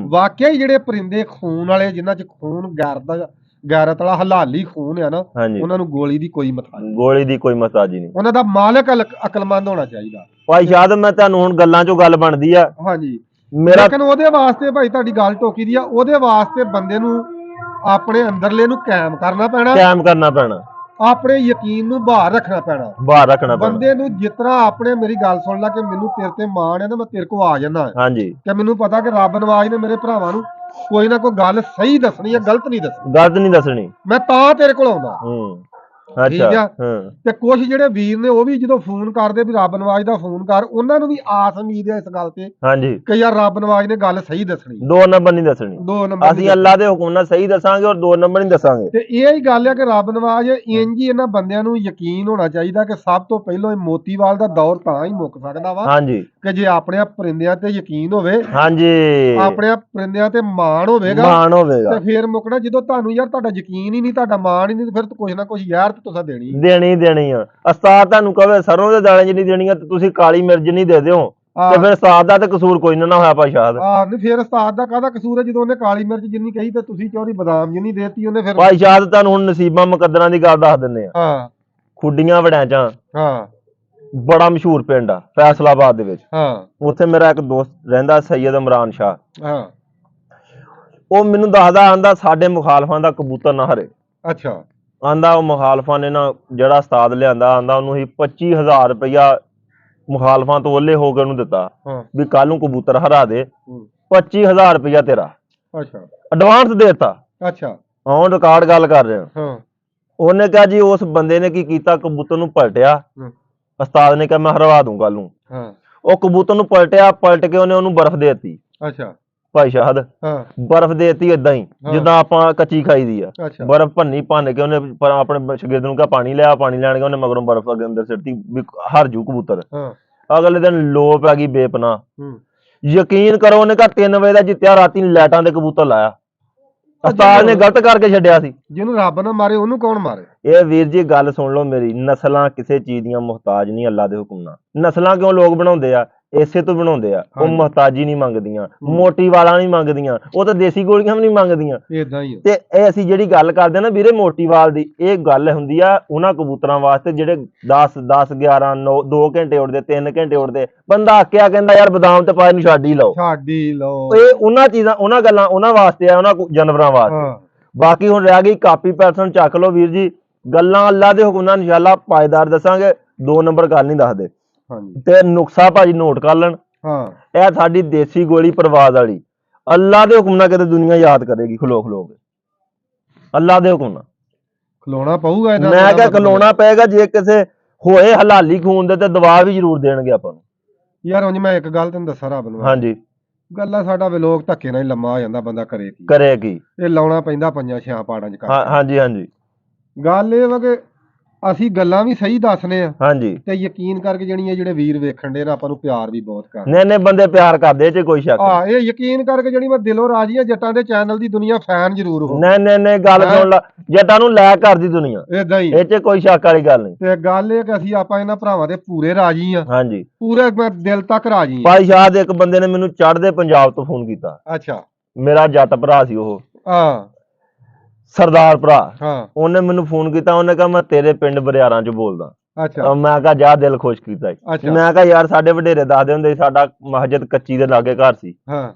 ਵਾਕਿਆ ਹੀ ਜਿਹੜੇ ਪਰਿੰਦੇ ਖੂਨ ਵਾਲੇ, ਜਿਨ੍ਹਾਂ ਚ ਖੂਨ ਗੈਰਤ ਵਾਲਾ ਹਲਾਲੀ ਖੂਨ ਆ ਨਾ, ਉਹਨਾਂ ਨੂੰ ਗੋਲੀ ਦੀ ਕੋਈ ਮਹਤਾਜੀ ਨਹੀਂ। ਉਹਨਾਂ ਦਾ ਮਾਲਕ ਅਕਲਮੰਦ ਹੋਣਾ ਚਾਹੀਦਾ। ਭਾਈ ਸ਼ਾਦ ਮੈਂ ਤੁਹਾਨੂੰ ਹੁਣ ਗੱਲਾਂ ਚੋਂ ਗੱਲ ਬਣਦੀ ਆ। ਹਾਂਜੀ। ਲੇਕਿਨ ਉਹਦੇ ਵਾਸਤੇ ਭਾਈ ਤੁਹਾਡੀ ਗੱਲ ਟੋਕੀ ਦੀ ਆ, ਉਹਦੇ ਵਾਸਤੇ ਬੰਦੇ ਨੂੰ ਆਪਣੇ ਅੰਦਰਲੇ ਨੂੰ ਕਾਇਮ ਕਰਨਾ ਪੈਣਾ। ਆਪਣੇ ਯਕੀਨ ਨੂੰ ਬਾਹਰ ਰੱਖਣਾ ਪੈਣਾ। ਬੰਦੇ ਨੂੰ ਜਿਤਨਾ ਆਪਣੇ, ਮੇਰੀ ਗੱਲ ਸੁਣ ਲੈ, ਕਿ ਮੈਨੂੰ ਤੇਰੇ ਤੇ ਮਾਣ ਹੈ ਨਾ, ਮੈਂ ਤੇਰੇ ਕੋਲ ਆ ਜਾਣਾ। ਹਾਂਜੀ। ਕਿ ਮੈਨੂੰ ਪਤਾ ਕਿ ਰੱਬ ਨਵਾਜ ਨੇ ਮੇਰੇ ਭਰਾਵਾਂ ਨੂੰ ਕੋਈ ਨਾ ਕੋਈ ਗੱਲ ਸਹੀ ਦੱਸਣੀ ਹੈ, ਗਲਤ ਨਹੀਂ ਦੱਸਣੀ। ਮੈਂ ਤਾਂ ਤੇਰੇ ਕੋਲ ਆਉਂਦਾ। ਠੀਕ ਆ। ਤੇ ਕੁਝ ਜਿਹੜੇ ਵੀਰ ਨੇ, ਉਹ ਵੀ ਜਦੋਂ ਫੋਨ ਕਰਦੇ ਵੀ ਰੱਬ ਨਵਾਜ ਦਾ ਫੋਨ ਕਰ, ਉਹਨਾਂ ਨੂੰ ਵੀ ਆਸ ਉਮੀਦ ਹੈ ਇਸ ਗੱਲ ਤੇ ਕਿ ਯਾਰ ਰੱਬ ਨਵਾਜ ਨੇ ਗੱਲ ਸਹੀ ਦੱਸਣੀ, 2 ਨੰਬਰ ਨਹੀਂ ਦੱਸਣੀ। ਅਸੀਂ ਅੱਲਾ ਦੇ ਹੁਕਮ ਨਾਲ ਸਹੀ ਦੱਸਾਂਗੇ ਔਰ 2 ਨੰਬਰ ਨਹੀਂ ਦੱਸਾਂਗੇ। ਤੇ ਇਹ ਹੀ ਗੱਲ ਹੈ ਕਿ ਰੱਬ ਨਵਾਜ ਇੰਜ ਹੀ ਇਹਨਾਂ ਬੰਦਿਆਂ ਨੂੰ ਯਕੀਨ ਹੋਣਾ ਚਾਹੀਦਾ ਕਿ ਸਭ ਤੋਂ ਪਹਿਲਾਂ ਇਹ ਮੋਤੀਵਾਲ ਦਾ ਦੌਰ ਤਾਂ ਹੀ ਮੁੱਕ ਸਕਦਾ ਵਾ ਕਿ ਜੇ ਆਪਣੇ ਪਰਿੰਦਿਆਂ ਤੇ ਯਕੀਨ ਹੋਵੇ, ਆਪਣੇ ਪਰਿੰਦਿਆਂ ਤੇ ਮਾਣ ਹੋਵੇਗਾ, ਤੇ ਫੇਰ ਮੁੱਕਣਾ। ਜਦੋਂ ਤੁਹਾਨੂੰ ਯਾਰ ਤੁਹਾਡਾ ਯਕੀਨ ਹੀ ਨਹੀਂ, ਤੁਹਾਡਾ ਮਾਣ ਹੀ ਨਹੀਂ, ਫਿਰ ਕੁਝ ਨਾ ਕੁਝ ਯਾਰ ਤੁਸੀਂ ਦੇਣੀ ਆ। ਉਸਤਾਦ ਤੁਹਾਨੂੰ ਕਹੇ ਸਰੋਂ ਦੇ ਦਾਣੇ ਜਿੰਨੀ ਦੇਣੀ ਆ, ਤੇ ਤੁਸੀਂ ਕਾਲੀ ਮਿਰਚ ਨਹੀਂ ਦੇ ਦਿਓ, ਤੇ ਫਿਰ ਉਸਤਾਦ ਦਾ ਤੇ ਕਸੂਰ ਕੋਈ ਨਾ ਹੋਇਆ ਭਾਈ ਸ਼ਾਦ। ਨਹੀਂ ਫਿਰ ਉਸਤਾਦ ਦਾ ਕਾਹਦਾ ਕਸੂਰ ਹੈ, ਜਦੋਂ ਉਹਨੇ ਕਾਲੀ ਮਿਰਚ ਜਿੰਨੀ ਕਹੀ ਤੇ ਤੁਸੀਂ ਚੌਰੀ ਬਦਾਮ ਜਿੰਨੀ ਦੇਤੀ ਉਹਨੇ। ਫਿਰ ਭਾਈ ਸ਼ਾਦ ਤੁਹਾਨੂੰ ਹੁਣ ਨਸੀਬਾਂ ਮੁਕੱਦਰਾਂ ਦੀ ਗੱਲ ਦੱਸ ਦਿੰਦੇ ਆ। ਖੁੱਡੀਆਂ ਵੜੈਚਾਂ ਬੜਾ ਮਸ਼ਹੂਰ ਪਿੰਡ ਆ ਫੈਸਲਾਬਾਦ ਦੇ ਵਿੱਚ। ਉੱਥੇ ਮੇਰਾ ਇੱਕ ਦੋਸਤ ਰਹਿੰਦਾ, ਸੈਯਦ ਇਮਰਾਨ ਸ਼ਾਹ। ਉਹ ਮੈਨੂੰ ਦੱਸਦਾ, ਆਂਦਾ ਸਾਡੇ ਮੁਖਾਲਫਾਂ ਦਾ ਕਬੂਤਰ ਨਾ ਹਰੇ। ਅੱਛਾ। ਆਂਦਾ ਉਹ ਮੁਖਾਲਫਾਂ ਨੇ ਨਾ ਜਿਹੜਾ ਉਸਤਾਦ ਲਿਆਂਦਾ, ਆਂਦਾ ਉਹਨੂੰ ਹੀ 25,000 ਰੁਪਇਆ ਮੁਖਾਲਫਾਂ ਤੋਂ ਓਲੇ ਹੋ ਕੇ ਉਹਨੂੰ ਦਿੱਤਾ ਵੀ ਕੱਲ ਨੂੰ ਕਬੂਤਰ ਹਰਾ ਦੇ, 25,000 ਰੁਪਇਆ ਤੇਰਾ ਐਡਵਾਂਸ ਦੇਤਾ। ਅੱਛਾ। ਹੁਣ ਰਿਕਾਰਡ ਗੱਲ ਕਰ ਰਿਹਾ। ਉਹਨੇ ਕਿਹਾ ਜੀ ਉਸ ਬੰਦੇ ਨੇ ਕੀ ਕੀਤਾ, ਕਬੂਤਰ ਨੂੰ ਪਲਟਿਆ। ਉਸਤਾਦ ਨੇ ਕਿਹਾ ਮੈਂ ਹਰਵਾ ਦੂੰ ਕੱਲ ਨੂੰ। ਉਹ ਕਬੂਤਰ ਨੂੰ ਪਲਟ ਕੇ ਉਹਨੇ ਉਹਨੂੰ ਬਰਫ਼ ਦੇ ਦਿੱਤੀ। ਅੱਛਾ ਭਾਈ ਸ਼ਾਹਦ, ਬਰਫ਼ ਦੇ ਦਿੱਤੀ ਏਦਾਂ ਹੀ ਜਿੱਦਾਂ ਆਪਾਂ ਕੱਚੀ ਖਾਈ ਦੀ ਆ। ਬਰਫ਼ ਭੰਨ ਕੇ ਉਹਨੇ ਆਪਣੇ ਸ਼ਾਗਿਰਦ ਨੂੰ ਕਿਹਾ ਪਾਣੀ ਲਿਆ, ਪਾਣੀ ਲੈਣ ਗਿਆ, ਉਹਨੇ ਮਗਰੋਂ ਬਰਫ਼ ਅੱਗੇ ਅੰਦਰ ਸਿੱਟਤੀ ਵੀ ਹਰ ਜੂ ਕਬੂਤਰ। ਅਗਲੇ ਦਿਨ ਲੋ ਪੈ ਗਈ ਬੇਪਨਾ। ਯਕੀਨ ਕਰੋ, ਉਹਨੇ ਕਿਹਾ 3 ਵਜੇ ਦਾ ਜਿੱਤਿਆ, ਰਾਤੀ ਲਾਈਟਾਂ ਦੇ ਕਬੂਤਰ ਲਾਇਆ। ਉਸਤਾਦ ਨੇ ਗਲਤ ਕਰਕੇ ਛੱਡਿਆ ਸੀ। ਜਿਹਨੂੰ ਰੱਬ ਨਾ ਮਾਰੇ ਉਹਨੂੰ ਕੌਣ ਮਾਰੇ? ਇਹ ਵੀਰ ਜੀ ਗੱਲ ਸੁਣ ਲਓ ਮੇਰੀ, ਨਸਲਾਂ ਕਿਸੇ ਚੀਜ਼ ਦੀਆਂ ਮੁਹਤਾਜ ਨਹੀਂ ਅੱਲਾ ਦੇ ਹੁਕਮ ਨਾਲ। ਨਸਲਾਂ ਕਿਉਂ ਲੋਕ ਬਣਾਉਂਦੇ ਆ? ਇਸੇ ਤੋਂ ਬਣਾਉਂਦੇ ਆ। ਉਹ ਮੁਹਤਾਜੀ ਨਹੀਂ ਮੰਗਦੀਆਂ, ਮੋਟੀ ਵਾਲਾ ਨਹੀਂ ਮੰਗਦੀਆਂ, ਉਹ ਤਾਂ ਦੇਸੀ ਗੋਲੀਆਂ ਵੀ ਨਹੀਂ ਮੰਗਦੀਆਂ। ਤੇ ਇਹ ਅਸੀਂ ਜਿਹੜੀ ਗੱਲ ਕਰਦੇ ਨਾ ਵੀਰੇ ਮੋਟੀ ਵਾਲ ਦੀ, ਇਹ ਗੱਲ ਹੁੰਦੀ ਆ ਉਹਨਾਂ ਕਬੂਤਰਾਂ ਵਾਸਤੇ ਜਿਹੜੇ 10, 11, 9, 2 ਘੰਟੇ ਉੱਡਦੇ, 3 ਘੰਟੇ ਉੱਡਦੇ। ਬੰਦਾ ਆਕਿਆ ਕਹਿੰਦਾ ਯਾਰ ਬਦਾਮ ਤੇ ਪਾਏ ਨੂੰ ਛੱਡ ਹੀ ਲਓ। ਇਹ ਉਹਨਾਂ ਚੀਜ਼ਾਂ, ਉਹਨਾਂ ਗੱਲਾਂ ਉਹਨਾਂ ਵਾਸਤੇ ਆ, ਉਹਨਾਂ ਜਾਨਵਰਾਂ ਵਾਸਤੇ। ਬਾਕੀ ਹੁਣ ਰਹਿ ਗਈ ਕਾਪੀ ਪੈਟਰਨ, ਚੱਕ ਲਓ ਵੀਰ ਜੀ। ਗੱਲਾਂ ਅੱਲਾ ਦੇ ਹੁਕਮ ਨਾਲ ਇਨਸ਼ਾਅੱਲਾ ਪਾਏਦਾਰ ਦੱਸਾਂਗੇ, 2 ਨੰਬਰ ਗੱਲ ਨਹੀਂ ਦੱਸਦੇ। ਤੇ ਨੁਕਸਾ ਭਾਜੀ ਨੋਟ ਕਰ ਲੈਣ, ਇਹ ਸਾਡੀ ਦੇਸੀ ਗੋਲੀ ਪਰਵਾਜ਼ ਵਾਲੀ ਅੱਲਾ ਦੇ ਹੁਕਮ ਨਾਲ ਕਿਤੇ ਦੁਨੀਆ ਯਾਦ ਕਰੇਗੀ, ਖਲੋ ਕੇ ਅੱਲਾ ਦੇ ਹੁਕਮ ਨਾਲ। ਖਲੋਣਾ ਪਊਗਾ ਇਹਨਾਂ ਮੈਂ ਕਿਹਾ ਖਲੋਣਾ ਪਏਗਾ, ਜੇ ਕਿਸੇ ਹੋਏ ਹਲਾਲੀ ਖੂਨ ਦੇ ਤੇ ਦਵਾ ਵੀ ਜ਼ਰੂਰ ਦੇਣਗੇ ਆਪਾਂ ਨੂੰ। ਯਾਰ ਉਂਝ ਮੈਂ ਇੱਕ ਗੱਲ ਤੈਨੂੰ ਦੱਸਾਂ ਰੱਬ ਨੂੰ, ਹਾਂਜੀ ਗੱਲਾਂ ਸਾਡਾ ਵੀ ਲੋਕ ਧੱਕੇ ਨਾਲ ਹੀ ਲੰਮਾ ਹੋ ਜਾਂਦਾ, ਬੰਦਾ ਕਰੇ ਕੀ ਕਰੇ ਕੀ, ਇਹ ਲਾਉਣਾ ਪੈਂਦਾ 5-6 ਪਾੜਾਂ ਚ ਕਰ। ਹਾਂਜੀ ਹਾਂਜੀ ਗੱਲ ਇਹ ਵਾ ਕਿ ਅਸੀਂ ਗੱਲਾਂ ਵੀ ਸਹੀ ਦੱਸਨੇ ਆ ਹਾਂਜੀ, ਤੇ ਯਕੀਨ ਕਰਕੇ ਜਿਹੜੀਆਂ ਜਿਹੜੇ ਵੀਰ ਵੇਖਣ ਦੇ ਨਾ ਆਪਾਂ ਨੂੰ ਪਿਆਰ ਵੀ ਬਹੁਤ ਕਰਦੇ। ਨਹੀਂ ਬੰਦੇ ਪਿਆਰ ਕਰਦੇ ਚ ਕੋਈ ਸ਼ੱਕ ਇਹ ਯਕੀਨ ਕਰਕੇ ਜਿਹੜੀ ਮੈਂ ਦਿਲੋਂ ਰਾਜੀ ਆ, ਜੱਟਾਂ ਦੇ ਚੈਨਲ ਦੀ ਦੁਨੀਆ ਫੈਨ ਜ਼ਰੂਰ ਹੋ। ਨਹੀਂ ਗੱਲ ਸੁਣ ਲਾ, ਜੱਟਾਂ ਨੂੰ ਲੈ ਕਰਦੀ ਦੁਨੀਆ, ਏਦਾਂ ਹੀ ਇਹ ਚ ਕੋਈ ਸ਼ੱਕ ਵਾਲੀ ਗੱਲ ਨਹੀਂ। ਤੇ ਗੱਲ ਇਹ ਕਿ ਅਸੀਂ ਆਪਾਂ ਇਹਨਾਂ ਭਰਾਵਾਂ ਦੇ ਪੂਰੇ ਰਾਜੀ ਆ, ਹਾਂਜੀ ਪੂਰੇ ਮੈਂ ਦਿਲ ਤੱਕ ਰਾਜੀ ਆ। ਭਾਈ ਸ਼ਾਹ ਦੇ ਇੱਕ ਬੰਦੇ ਨੇ ਮੈਨੂੰ ਚੜ੍ਹਦੇ ਪੰਜਾਬ ਤੋਂ ਫੋਨ ਕੀਤਾ। ਅੱਛਾ, ਮੇਰਾ ਜੱਟ ਭਰਾ ਸੀ ਉਹ, ਹਾਂ ਸਰਦਾਰ ਭਰਾ। ਹਾਂ, ਉਹਨੇ ਮੈਨੂੰ ਫੋਨ ਕੀਤਾ, ਉਹਨੇ ਕਿਹਾ ਮੈਂ ਤੇਰੇ ਪਿੰਡ ਬਰਿਆਰਾਂ ਚ ਬੋਲਦਾ। ਅੱਛਾ ਮੈਂ ਕਿਹਾ ਜਾ, ਦਿਲ ਖੁਸ਼ ਕੀਤਾ। ਮੈਂ ਕਿਹਾ ਯਾਰ ਸਾਡੇ ਵਡੇਰੇ ਦੱਸਦੇ ਹੁੰਦੇ ਸੀ ਸਾਡਾ ਮਸਜਿਦ ਕੱਚੀ ਦੇ ਲਾਗੇ ਘਰ ਸੀ। ਹਾਂ,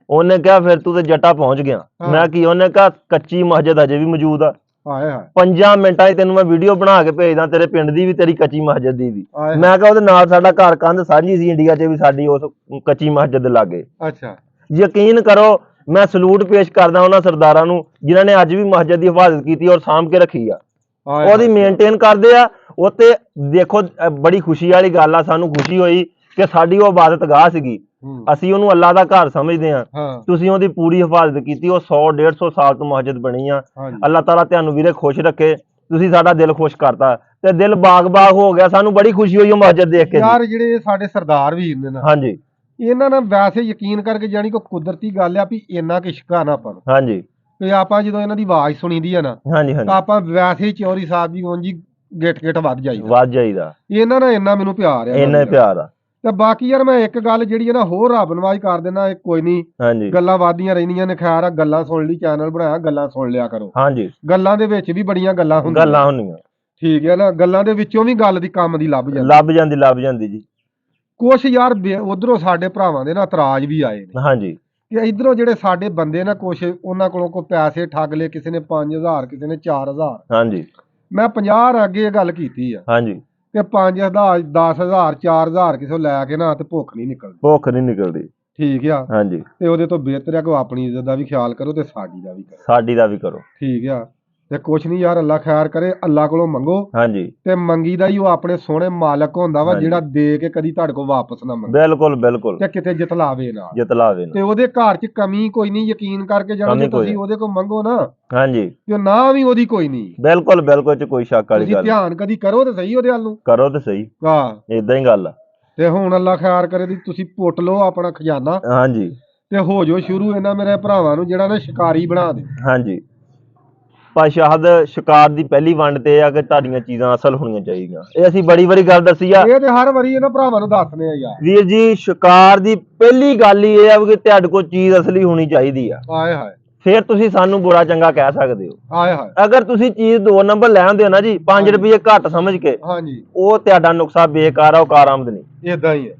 ਉਹਨੇ ਕਿਹਾ ਫਿਰ ਤੂੰ ਤੇ ਜੱਟਾ ਪਹੁੰਚ ਗਿਆ। ਮੈਂ ਕੀ, ਉਹਨੇ ਕਿਹਾ ਕੱਚੀ ਮਸਜਿਦ ਅਜੇ ਵੀ ਮੌਜੂਦ ਆ। ਹਾਏ ਹਾਏ 5 ਮਿੰਟਾਂ 'ਚ ਤੈਨੂੰ ਮੈਂ ਵੀਡੀਓ ਬਣਾ ਕੇ ਭੇਜਦਾ, ਤੇਰੇ ਪਿੰਡ ਦੀ ਵੀ ਤੇਰੀ ਕੱਚੀ ਮਸਜਿਦ ਦੀ ਵੀ। ਮੈਂ ਕਿਹਾ ਉਹਦੇ ਨਾਲ ਸਾਡਾ ਘਰ ਕੰਧ ਸਾਂਝੀ ਸੀ ਇੰਡੀਆ 'ਚ ਵੀ ਸਾਡੀ ਉਸ ਕੱਚੀ ਮਸਜਿਦ ਦੇ ਲਾਗੇ। ਅੱਛਾ, ਯਕੀਨ ਕਰੋ, ਮੈਂ ਸਲੂਟ ਪੇਸ਼ ਕਰਦਾ ਉਹਨਾਂ ਸਰਦਾਰਾਂ ਨੂੰ ਜਿਨ੍ਹਾਂ ਨੇ ਅੱਜ ਵੀ ਮਸਜਿਦ ਦੀ ਹਿਫਾਜ਼ਤ ਕੀਤੀ ਔਰ ਸਾਂਭ ਕੇ ਰੱਖੀ ਆ, ਉਹਦੀ ਮੇਨਟੇਨ ਕਰਦੇ ਆ। ਉਹ ਤੇ ਦੇਖੋ ਬੜੀ ਖੁਸ਼ੀ ਵਾਲੀ ਗੱਲ ਆ, ਸਾਨੂੰ ਖੁਸ਼ੀ ਹੋਈ ਕਿ ਸਾਡੀ ਉਹ ਇਬਾਦਤਗਾਹ ਸੀਗੀ, ਅਸੀਂ ਉਹਨੂੰ ਅੱਲਾ ਦਾ ਘਰ ਸਮਝਦੇ ਆ। ਤੁਸੀਂ ਉਹਦੀ ਪੂਰੀ ਹਿਫਾਜ਼ਤ ਕੀਤੀ, ਉਹ 100-150 ਸਾਲ ਤੋਂ ਮਸਜਿਦ ਬਣੀ ਆ। ਅੱਲਾਹ ਤਾਲਾ ਤੁਹਾਨੂੰ ਵੀਰੇ ਖੁਸ਼ ਰੱਖੇ, ਤੁਸੀਂ ਸਾਡਾ ਦਿਲ ਖੁਸ਼ ਕਰਤਾ ਤੇ ਦਿਲ ਬਾਗ-ਬਾਗ ਹੋ ਗਿਆ, ਸਾਨੂੰ ਬੜੀ ਖੁਸ਼ੀ ਹੋਈ ਉਹ ਮਸਜਿਦ ਦੇਖ ਕੇ। ਯਾਰ ਜਿਹੜੇ ਸਾਡੇ ਸਰਦਾਰ ਵੀਰ ਨੇ ਨਾ, ਹਾਂਜੀ ਇਹਨਾਂ ਨਾਲ ਵੈਸੇ ਯਕੀਨ ਕਰਕੇ ਜਾਨੀ ਕੋਈ ਕੁਦਰਤੀ ਗੱਲ ਆ ਵੀ ਇੰਨਾ ਕਿ ਇਸ਼ਕਾ ਨਾ ਆਪਾਂ ਨੂੰ। ਹਾਂਜੀ, ਤੇ ਆਪਾਂ ਜਦੋਂ ਇਹਨਾਂ ਦੀ ਆਵਾਜ਼ ਸੁਣੀਦੀ ਆ ਨਾ, ਹਾਂਜੀ ਤਾਂ ਆਪਾਂ ਵੈਸੇ ਹੀ ਚੌਧਰੀ ਸਾਹਿਬ ਜੀ ਉਂਝ ਹੀ ਗਿੱਟ ਵੱਧ ਜਾਈਦਾ। ਇਹਨਾਂ ਨਾਲ ਇੰਨਾ ਮੈਨੂੰ ਪਿਆਰ ਆ, ਇੰਨਾ ਪਿਆਰ ਆ। ਤੇ ਬਾਕੀ ਯਾਰ ਮੈਂ ਇੱਕ ਗੱਲ ਜਿਹੜੀ ਹੈ ਨਾ ਹੋਰ ਰੱਬ ਨਵਾਜ਼ ਕਰ ਦੇਣਾ, ਕੋਈ ਨਹੀਂ ਗੱਲਾਂ ਵਾਦੀਆਂ ਰਹਿੰਦੀਆਂ ਨੇ। ਖੈਰ ਆ, ਗੱਲਾਂ ਸੁਣ ਲਈ, ਚੈਨਲ ਬਣਾਇਆ, ਗੱਲਾਂ ਸੁਣ ਲਿਆ ਕਰੋ। ਹਾਂਜੀ, ਗੱਲਾਂ ਦੇ ਵਿੱਚ ਵੀ ਬੜੀਆਂ ਗੱਲਾਂ ਹੁੰਦੀਆਂ। ਠੀਕ ਹੈ ਨਾ, ਗੱਲਾਂ ਦੇ ਵਿੱਚੋਂ ਵੀ ਗੱਲ ਦੀ ਕੰਮ ਦੀ ਲੱਭ ਜਾਂਦੀ ਜੀ। ਕੁਛ ਯਾਰ ਉਧਰੋਂ ਸਾਡੇ ਭਰਾਵਾਂ ਦੇ ਨਾ ਇਤਰਾਜ਼ ਵੀ ਆਏ ਨੇ। ਹਾਂਜੀ, ਕਿ ਇਧਰੋਂ ਜਿਹੜੇ ਸਾਡੇ ਬੰਦੇ ਨਾ ਕੁਛ ਉਹਨਾਂ ਕੋਲੋਂ ਕੋਈ ਪੈਸੇ ਠੱਗ ਲਏ, ਕਿਸੇ ਨੇ 5000, ਕਿਸੇ ਨੇ 4000। ਹਾਂਜੀ, ਮੈਂ 50 ਅੱਗੇ ਇਹ ਗੱਲ ਕੀਤੀ ਆ। ਹਾਂਜੀ, ਤੇ 5000, 10000, 4000 ਕਿਸੇ ਲੈ ਕੇ ਨਾ ਤੇ ਭੁੱਖ ਨਹੀਂ ਨਿਕਲਦੀ। ਠੀਕ ਆ। ਹਾਂਜੀ, ਤੇ ਉਹਦੇ ਤੋਂ ਬਿਹਤਰ ਆ ਕਿ ਆਪਣੀ ਇੱਜ਼ਤ ਦਾ ਵੀ ਖਿਆਲ ਕਰੋ ਤੇ ਸਾਡੀ ਦਾ ਵੀ ਕਰੋ। ਠੀਕ ਆ, ਤੇ ਕੁਛ ਨਹੀਂ ਯਾਰ, ਅੱਲਾ ਖੈਰ ਕਰੇ, ਅੱਲਾ ਕੋਲੋਂ ਮੰਗੋ। ਹਾਂਜੀ, ਤੇ ਮੰਗੀ ਦਾ ਹੀ ਉਹ ਆਪਣੇ ਸੋਹਣੇ ਮਾਲਕ ਹੁੰਦਾ ਵਾ, ਜਿਹੜਾ ਦੇ ਕੇ ਕਦੀ ਤੁਹਾਡੇ ਕੋਲ ਵਾਪਸ ਨਾ ਮੰਗੇ। ਬਿਲਕੁਲ ਤੇ ਕਿਤੇ ਜਿਤਲਾਵੇ ਨਾ। ਤੇ ਉਹਦੇ ਘਰ 'ਚ ਕਮੀ ਕੋਈ ਨਹੀਂ, ਯਕੀਨ ਕਰਕੇ ਜਾਣੋ, ਜੇ ਤੁਸੀਂ ਉਹਦੇ ਕੋਲ ਮੰਗੋ ਨਾ। ਹਾਂਜੀ, ਤੇ ਨਾ ਵੀ ਉਹਦੀ ਕੋਈ ਨਹੀਂ। ਬਿਲਕੁਲ ਚ ਕੋਈ ਸ਼ੱਕ ਵਾਲੀ ਗੱਲ। ਤੁਸੀਂ ਧਿਆਨ ਕਦੀ ਕਰੋ ਤੇ ਸਹੀ ਉਹਦੇ ਵੱਲ ਨੂੰ। ਹਾਂ, ਇਦਾਂ ਹੀ ਗੱਲ ਆ। ਤੇ ਹੁਣ ਅੱਲਾ ਖੈਰ ਕਰੇ ਦੀ ਤੁਸੀਂ ਪੁੱਟ ਲਓ ਆਪਣਾ ਖਜ਼ਾਨਾ। ਹਾਂਜੀ, ਤੇ ਹੋ ਜਾਓ ਸ਼ੁਰੂ ਇਹਨਾਂ ਮੇਰੇ ਭਰਾਵਾਂ ਨੂੰ ਜਿਹੜਾ ਨਾ ਸ਼ਿਕਾਰੀ ਬਣਾ ਦੇ। ਹਾਂਜੀ, ਸ਼ਾਹਦ ਸ਼ਿਕਾਰ ਦੀ ਪਹਿਲੀ ਵੰਡ ਤੇ ਆ ਕਿ ਤੁਹਾਡੀਆਂ ਚੀਜ਼ਾਂ ਅਸਲ ਹੋਣੀਆਂ ਚਾਹੀਦੀਆਂ। ਇਹ ਅਸੀਂ ਬੜੀ ਵਾਰੀ ਗੱਲ ਦੱਸੀ ਆ, ਇਹ ਤੇ ਹਰ ਵਾਰੀ ਇਹਨਾਂ ਭਰਾਵਾਂ ਨੂੰ ਦੱਸਦੇ ਆ ਯਾਰ। ਵੀਰ ਜੀ, ਸ਼ਿਕਾਰ ਦੀ ਪਹਿਲੀ ਗੱਲ ਹੀ ਇਹ ਆ ਕਿ ਤੁਹਾਡੇ ਕੋਲ ਚੀਜ਼ ਅਸਲੀ ਹੋਣੀ ਚਾਹੀਦੀ ਆ। ਹਾਏ ਹਾਏ, ਫਿਰ ਤੁਸੀਂ ਸਾਨੂੰ ਬੁਰਾ ਚੰਗਾ ਕਹਿ ਸਕਦੇ ਹੋ। ਹਾਏ ਹਾਏ, ਅਗਰ ਤੁਸੀਂ ਚੀਜ਼ 2 ਨੰਬਰ ਲੈ ਆਉਂਦੇ ਹੋ ਨਾ ਜੀ, 5 ਰੁਪਏ ਘੱਟ ਸਮਝ ਕੇ, ਹਾਂਜੀ, ਉਹ ਤੁਹਾਡਾ ਨੁਕਸਾ ਬੇਕਾਰ ਆ, ਉਹ ਕਾਰਾਮਦ ਨਹੀਂ। ਇਦਾਂ ਹੀ ਹੈ।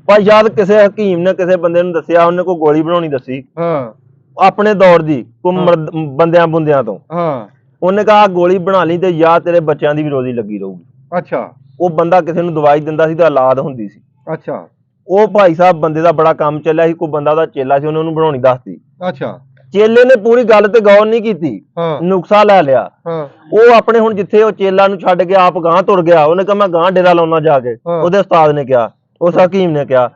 ਪਰ ਜਦ ਕਿਸੇ ਹਕੀਮ ਨੇ ਕਿਸੇ ਬੰਦੇ ਨੂੰ ਦੱਸਿਆ, ਉਹਨੇ ਕੋਈ ਗੋਲੀ ਬਣਾਉਣੀ ਦੱਸੀ, ਹਾਂ, ਆਪਣੇ ਦੌਰ ਦੀ, ਬੰਦਿਆਂ ਬੁੰਦਿਆਂ ਤੋਂ, ਹਾਂ, ਉਹਨੇ ਕਿਹਾ ਗੋਲੀ ਬਣਾ ਲਈ ਤੇ ਯਾਰ ਤੇਰੇ ਬੱਚਿਆਂ ਦੀ ਵੀ ਰੋਜ਼ੀ ਲੱਗੀ ਰਹੂਗੀ। ਅੱਛਾ, ਉਹ ਬੰਦਾ ਕਿਸੇ ਨੂੰ ਦਵਾਈ ਦਿੰਦਾ ਸੀ ਤੇ ਔਲਾਦ ਹੁੰਦੀ ਸੀ। ਅੱਛਾ, ਉਹ ਭਾਈ ਸਾਹਿਬ ਬੰਦੇ ਦਾ ਬੜਾ ਕੰਮ ਚੱਲਿਆ ਸੀ, ਕੋਈ ਬੰਦਾ ਉਹਦਾ ਚੇਲਾ ਸੀ, ਉਹਨੇ ਉਹਨੂੰ ਬਣਾਉਣੀ ਦੱਸਤੀ। ਅੱਛਾ, ਚੇਲੇ ਨੇ ਪੂਰੀ ਗੱਲ ਤੇ ਗੌਰ ਨਹੀਂ ਕੀਤੀ, ਨੁਕਸਾ ਲੈ ਲਿਆ। ਉਹ ਆਪਣੇ ਹੁਣ ਜਿੱਥੇ ਉਹ ਚੇਲਾ ਨੂੰ ਛੱਡ ਕੇ ਆਪ ਗਾਂਹ ਤੁਰ ਗਿਆ, ਉਹਨੇ ਕਿਹਾ ਮੈਂ ਗਾਂਹ ਡੇਰਾ ਲਾਉਣਾ ਜਾ ਕੇ। ਉਹਦੇ ਉਸਤਾਦ ਨੇ ਕਿਹਾ, ਉਸ ਹਕੀਮ ਨੇ ਕਿਹਾ,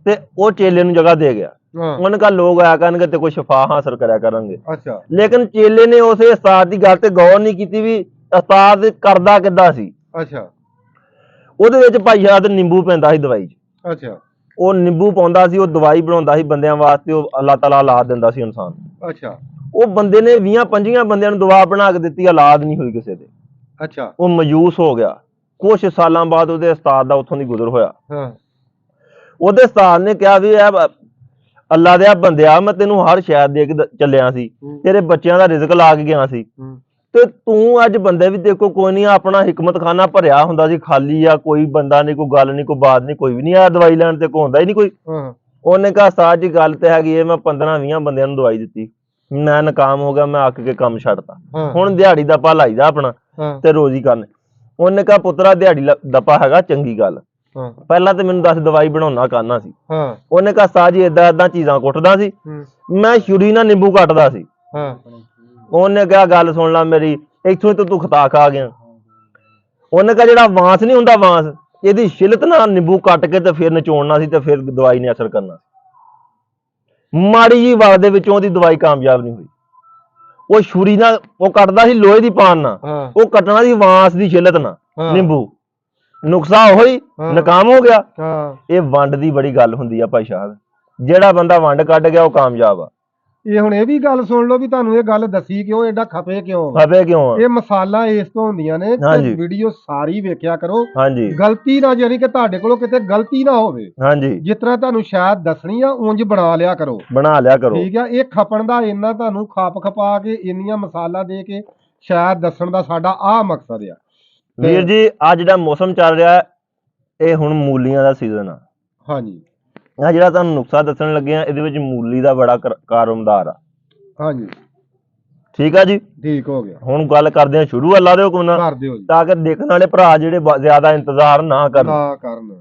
ਤੇ ਉਹ ਚੇਲੇ ਨੂੰ ਜਗ੍ਹਾ ਦੇ ਗਿਆ। ਉਹਨੇ ਕਿਹਾ ਲੋਕ ਆਇਆ ਕਰਨਗੇ ਤੇ ਕੋਈ ਸ਼ਿਫਾ ਹਾਸਲ ਕਰਿਆ ਕਰਾਂਗੇ। ਅੱਛਾ, ਲੇਕਿਨ ਚੇਲੇ ਨੇ ਉਸੇ ਉਸਤਾਦ ਦੀ ਗੱਲ ਤੇ ਗੌਰ ਨਹੀਂ ਕੀਤੀ ਵੀ ਉਸਤਾਦ ਕਰਦਾ ਕਿੱਦਾਂ ਸੀ। ਅੱਛਾ, ਉਹਦੇ ਵਿੱਚ ਭਾਈ ਸਾਹਿਬ ਨਿੰਬੂ ਪੈਂਦਾ ਸੀ ਦਵਾਈ 'ਚ। ਅੱਛਾ, ਉਹ ਨਿੰਬੂ ਪਾਉਂਦਾ ਸੀ, ਉਹ ਦਵਾਈ ਬਣਾਉਂਦਾ ਸੀ ਬੰਦਿਆਂ ਵਾਸਤੇ, ਉਹ ਅੱਲਾਹ ਤਾਲਾ ਔਲਾਦ ਦਿੰਦਾ ਸੀ ਇਨਸਾਨ। ਅੱਛਾ, ਉਹ ਬੰਦੇ ਨੇ 20-25 ਬੰਦਿਆਂ ਨੂੰ ਦਵਾ ਬਣਾ ਕੇ ਦਿੱਤੀ, ਔਲਾਦ ਨਹੀਂ ਹੋਈ ਕਿਸੇ ਦੇ। ਅੱਛਾ, ਉਹ ਮਾਯੂਸ ਹੋ ਗਿਆ। ਕੁਛ ਸਾਲਾਂ ਬਾਅਦ ਉਹਦੇ ਉਸਤਾਦ ਦਾ ਉੱਥੋਂ ਦੀ ਗੁਜ਼ਰ ਹੋਇਆ। ਉਹਦੇ ਉਸਤਾਦ ਨੇ ਕਿਹਾ ਵੀ ਇਹ ਅੱਲਾ ਦੇ ਬੰਦਿਆ, ਮੈਂ ਤੈਨੂੰ ਹਰ ਸ਼ਾਇਦ ਦੇ ਕੇ ਚੱਲਿਆ ਸੀ, ਤੇਰੇ ਬੱਚਿਆਂ ਦਾ ਰਿਜ਼ਕ ਲਾ ਕੇ ਗਿਆ ਸੀ, ਤੇ ਤੂੰ ਅੱਜ ਬੰਦੇ ਵੀ ਦੇਖੋ ਕੋਈ ਨਹੀਂ, ਆਪਣਾ ਹਿਕਮਤਖਾਨਾ ਭਰਿਆ ਹੁੰਦਾ ਸੀ, ਖਾਲੀ ਆ, ਕੋਈ ਬੰਦਾ ਨਹੀਂ, ਕੋਈ ਗੱਲ ਨਹੀਂ, ਕੋਈ ਬਾਤ ਨਹੀਂ, ਕੋਈ ਵੀ ਨਹੀਂ ਆਇਆ ਦਵਾਈ ਲੈਣ ਤੇ, ਕੋਈ ਹੁੰਦਾ ਹੀ ਨਹੀਂ ਕੋਈ। ਉਹਨੇ ਕਿਹਾ ਉਸਤਾਦ ਜੀ ਗੱਲ ਤੇ ਹੈਗੀ ਹੈ, ਮੈਂ 15-20 ਬੰਦਿਆਂ ਨੂੰ ਦਵਾਈ ਦਿੱਤੀ, ਮੈਂ ਨਾਕਾਮ ਹੋ ਗਿਆ, ਮੈਂ ਅੱਕ ਕੇ ਕੰਮ ਛੱਡਤਾ, ਹੁਣ ਦਿਹਾੜੀ ਦੱਪਾ ਲਾਈਦਾ ਆਪਣਾ ਤੇ ਰੋਜ਼ੀ ਕਰਨੇ। ਉਹਨੇ ਕਿਹਾ ਪੁੱਤਰਾ ਦਿਹਾੜੀ ਦੱਪਾ ਹੈਗਾ ਚੰਗੀ ਗੱਲ, ਪਹਿਲਾਂ ਤੇ ਮੈਨੂੰ ਦੱਸ ਦਵਾਈ ਬਣਾਉਣਾ ਕਾਹਨਾ ਸੀ। ਉਹਨੇ ਕਿਹਾ ਉਸਤਾਦ ਜੀ ਏਦਾਂ ਚੀਜ਼ਾਂ ਕੁੱਟਦਾ ਸੀ, ਮੈਂ ਛੁਰੀ ਨਾਲ ਨਿੰਬੂ ਕੱਟਦਾ ਸੀ। ਉਹਨੇ ਕਿਹਾ ਗੱਲ ਸੁਣ ਲਾ ਮੇਰੀ, ਇੱਥੋਂ ਹੀ ਤੂੰ ਖਤਾ ਖਾ ਗਿਆ। ਉਹਨੇ ਕਹਾ ਜਿਹੜਾ ਵਾਂਸ ਨਹੀਂ ਹੁੰਦਾ, ਵਾਂਸ ਇਹਦੀ ਛਿਲਤ ਨਾਲ ਨਿੰਬੂ ਕੱਟ ਕੇ ਤੇ ਫਿਰ ਨਚੋੜਨਾ ਸੀ ਤੇ ਫਿਰ ਦਵਾਈ ਨੇ ਅਸਰ ਕਰਨਾ। ਮਾੜੀ ਜੀ ਵਾਰ ਦੇ ਵਿੱਚੋਂ ਉਹਦੀ ਦਵਾਈ ਕਾਮਯਾਬ ਨਹੀਂ ਹੋਈ। ਉਹ ਛੁਰੀ ਨਾਲ ਉਹ ਕੱਟਦਾ ਸੀ ਲੋਹੇ ਦੀ ਪਾਨ ਨਾਲ, ਉਹ ਕੱਟਣਾ ਸੀ ਵਾਂਸ ਦੀ ਛਿਲਤ ਨਾਲ ਨਿੰਬੂ, ਨੁਕਸਾ ਉਹੀ ਨਾਕਾਮ ਹੋ ਗਿਆ। ਇਹ ਵੰਡ ਦੀ ਬੜੀ ਗੱਲ ਹੁੰਦੀ ਆ ਭਾਈ ਸਾਹਿਬ, ਜਿਹੜਾ ਬੰਦਾ ਵੰਡ ਕੱਢ ਗਿਆ ਉਹ ਕਾਮਯਾਬ ਆ। ਇਹ ਹੁਣ ਇਹ ਵੀ ਗੱਲ ਸੁਣ ਲਓ ਵੀ ਤੁਹਾਨੂੰ ਇਹ ਗੱਲ ਦੱਸੀ ਕਿਉਂ, ਐਡਾ ਖਪੇ ਕਿਉਂ ਆ? ਇਹ ਮਸਾਲਾ ਇਸ ਤੋਂ ਹੁੰਦੀਆਂ ਨੇ ਤੇ ਵੀਡੀਓ ਸਾਰੀ ਵੇਖਿਆ ਕਰੋ। ਗਲਤੀ ਨਾ, ਯਾਨੀ ਕਿ ਤੁਹਾਡੇ ਕੋਲੋਂ ਕਿਤੇ ਗਲਤੀ ਨਾ ਹੋਵੇ। ਜਿਸ ਤਰ੍ਹਾਂ ਤੁਹਾਨੂੰ ਸ਼ਾਇਦ ਦੱਸਣੀ ਆ ਉਂਝ ਬਣਾ ਲਿਆ ਕਰੋ, ਠੀਕ ਆ। ਇਹ ਖਪਣ ਦਾ ਇੰਨਾ ਤੁਹਾਨੂੰ ਖਪਾ ਕੇ ਇੰਨੀਆਂ ਮਸਾਲਾ ਦੇ ਕੇ ਸ਼ਾਇਦ ਦੱਸਣ ਦਾ ਸਾਡਾ ਆਹ ਮਕਸਦ ਆ। ਵੀਰ ਜੀ ਆ ਜਿਹੜਾ ਮੌਸਮ ਚੱਲ ਰਿਹਾ ਇਹ ਹੁਣ ਮੂਲੀਆਂ ਦਾ ਸੀਜ਼ਨ ਆ। ਹਾਂਜੀ, ਆ ਜਿਹੜਾ ਤੁਹਾਨੂੰ ਨੁਕਸਾ ਦੱਸਣ ਲੱਗੇ ਆ ਇਹਦੇ ਵਿੱਚ ਮੂਲੀ ਦਾ ਬੜਾ ਕਾਰੋਬਾਰ ਆ। ਹਾਂਜੀ, ਠੀਕ ਆ ਜੀ, ਠੀਕ ਹੋ ਗਿਆ। ਹੁਣ ਗੱਲ ਕਰਦੇ ਆ ਸ਼ੁਰੂ, ਅੱਲਾ ਦੇ ਹੁਕਮ ਨਾਲ, ਤਾਂ ਕਿ ਦੇਖਣ ਵਾਲੇ ਭਰਾ ਜਿਹੜੇ ਜ਼ਿਆਦਾ ਇੰਤਜ਼ਾਰ ਨਾ ਕਰਨ।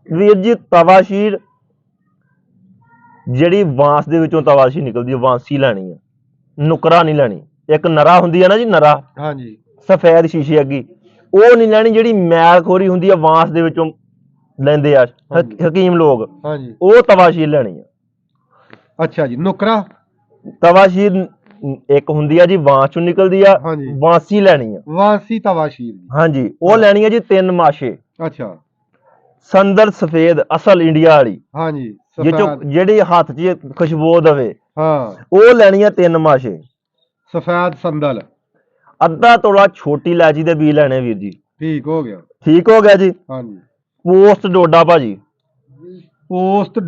ਵੀਰ ਜੀ ਤਵਾਸ਼ੀਰ ਜਿਹੜੀ ਵਾਂਸ ਦੇ ਵਿੱਚੋਂ ਤਵਾਸ਼ੀ ਨਿਕਲਦੀ ਹੈ, ਵਾਂਸੀ ਲੈਣੀ ਆ, ਨੁਕਰਾ ਨਹੀਂ ਲੈਣੀ। ਇੱਕ ਨਰਾ ਹੁੰਦੀ ਆ ਨਾ ਜੀ, ਨਰਾ, ਹਾਂਜੀ, ਸਫੈਦ ਸ਼ੀਸ਼ੇ ਅੱਗੀ, ਉਹ ਨਹੀਂ ਲੈਣੀ। ਜਿਹੜੀ ਮੈਲ ਖੋਰੀ ਹੁੰਦੀ ਆ ਵਾਂਸ ਦੇ ਵਿੱਚੋਂ ਲੈਂਦੇ ਆ ਹਕੀਮ ਲੋਕ, ਉਹ ਤਵਾਸ਼ੀਰ ਲੈਣੀ ਆ। ਅੱਛਾ ਜੀ, ਨੁਕਰਾ ਤਵਾਸ਼ੀਰ ਇੱਕ ਹੁੰਦੀ ਆ ਜੀ ਵਾਂਸ ਚੋਂ ਨਿਕਲਦੀ ਆ, ਵਾਂਸੀ ਲੈਣੀ ਆ, ਵਾਂਸੀ ਤਵਾਸ਼ੀਰ। ਹਾਂਜੀ, ਉਹ ਲੈਣੀ ਆ ਜੀ 3 ਮਾਸ਼ੇ। ਅੱਛਾ, ਸੰਦਲ ਸਫੇਦ ਅਸਲ ਇੰਡੀਆ ਵਾਲੀ, ਹਾਂਜੀ, ਜਿਹੜੀ ਹੱਥ 'ਚ ਖੁਸ਼ਬੂ ਦਵੇ, ਹਾਂ, ਉਹ ਲੈਣੀ ਆ 3 ਮਾਸ਼ੇ ਸਫੈਦ ਸੰਦਲ। ਅੱਧਾ ਤੋਲਾ ਛੋਟੀ ਇਲਾਇਚੀ ਦੇ ਬੀਜ ਲੈਣੇ ਵੀਰ ਜੀ। ਠੀਕ ਹੋ ਗਿਆ, ਠੀਕ ਹੋ ਗਿਆ ਜੀ। ਹਾਂਜੀ, ਪੋਸਟ ਡੋਡਾ ਭਾਜੀ, ਪੋਸਟ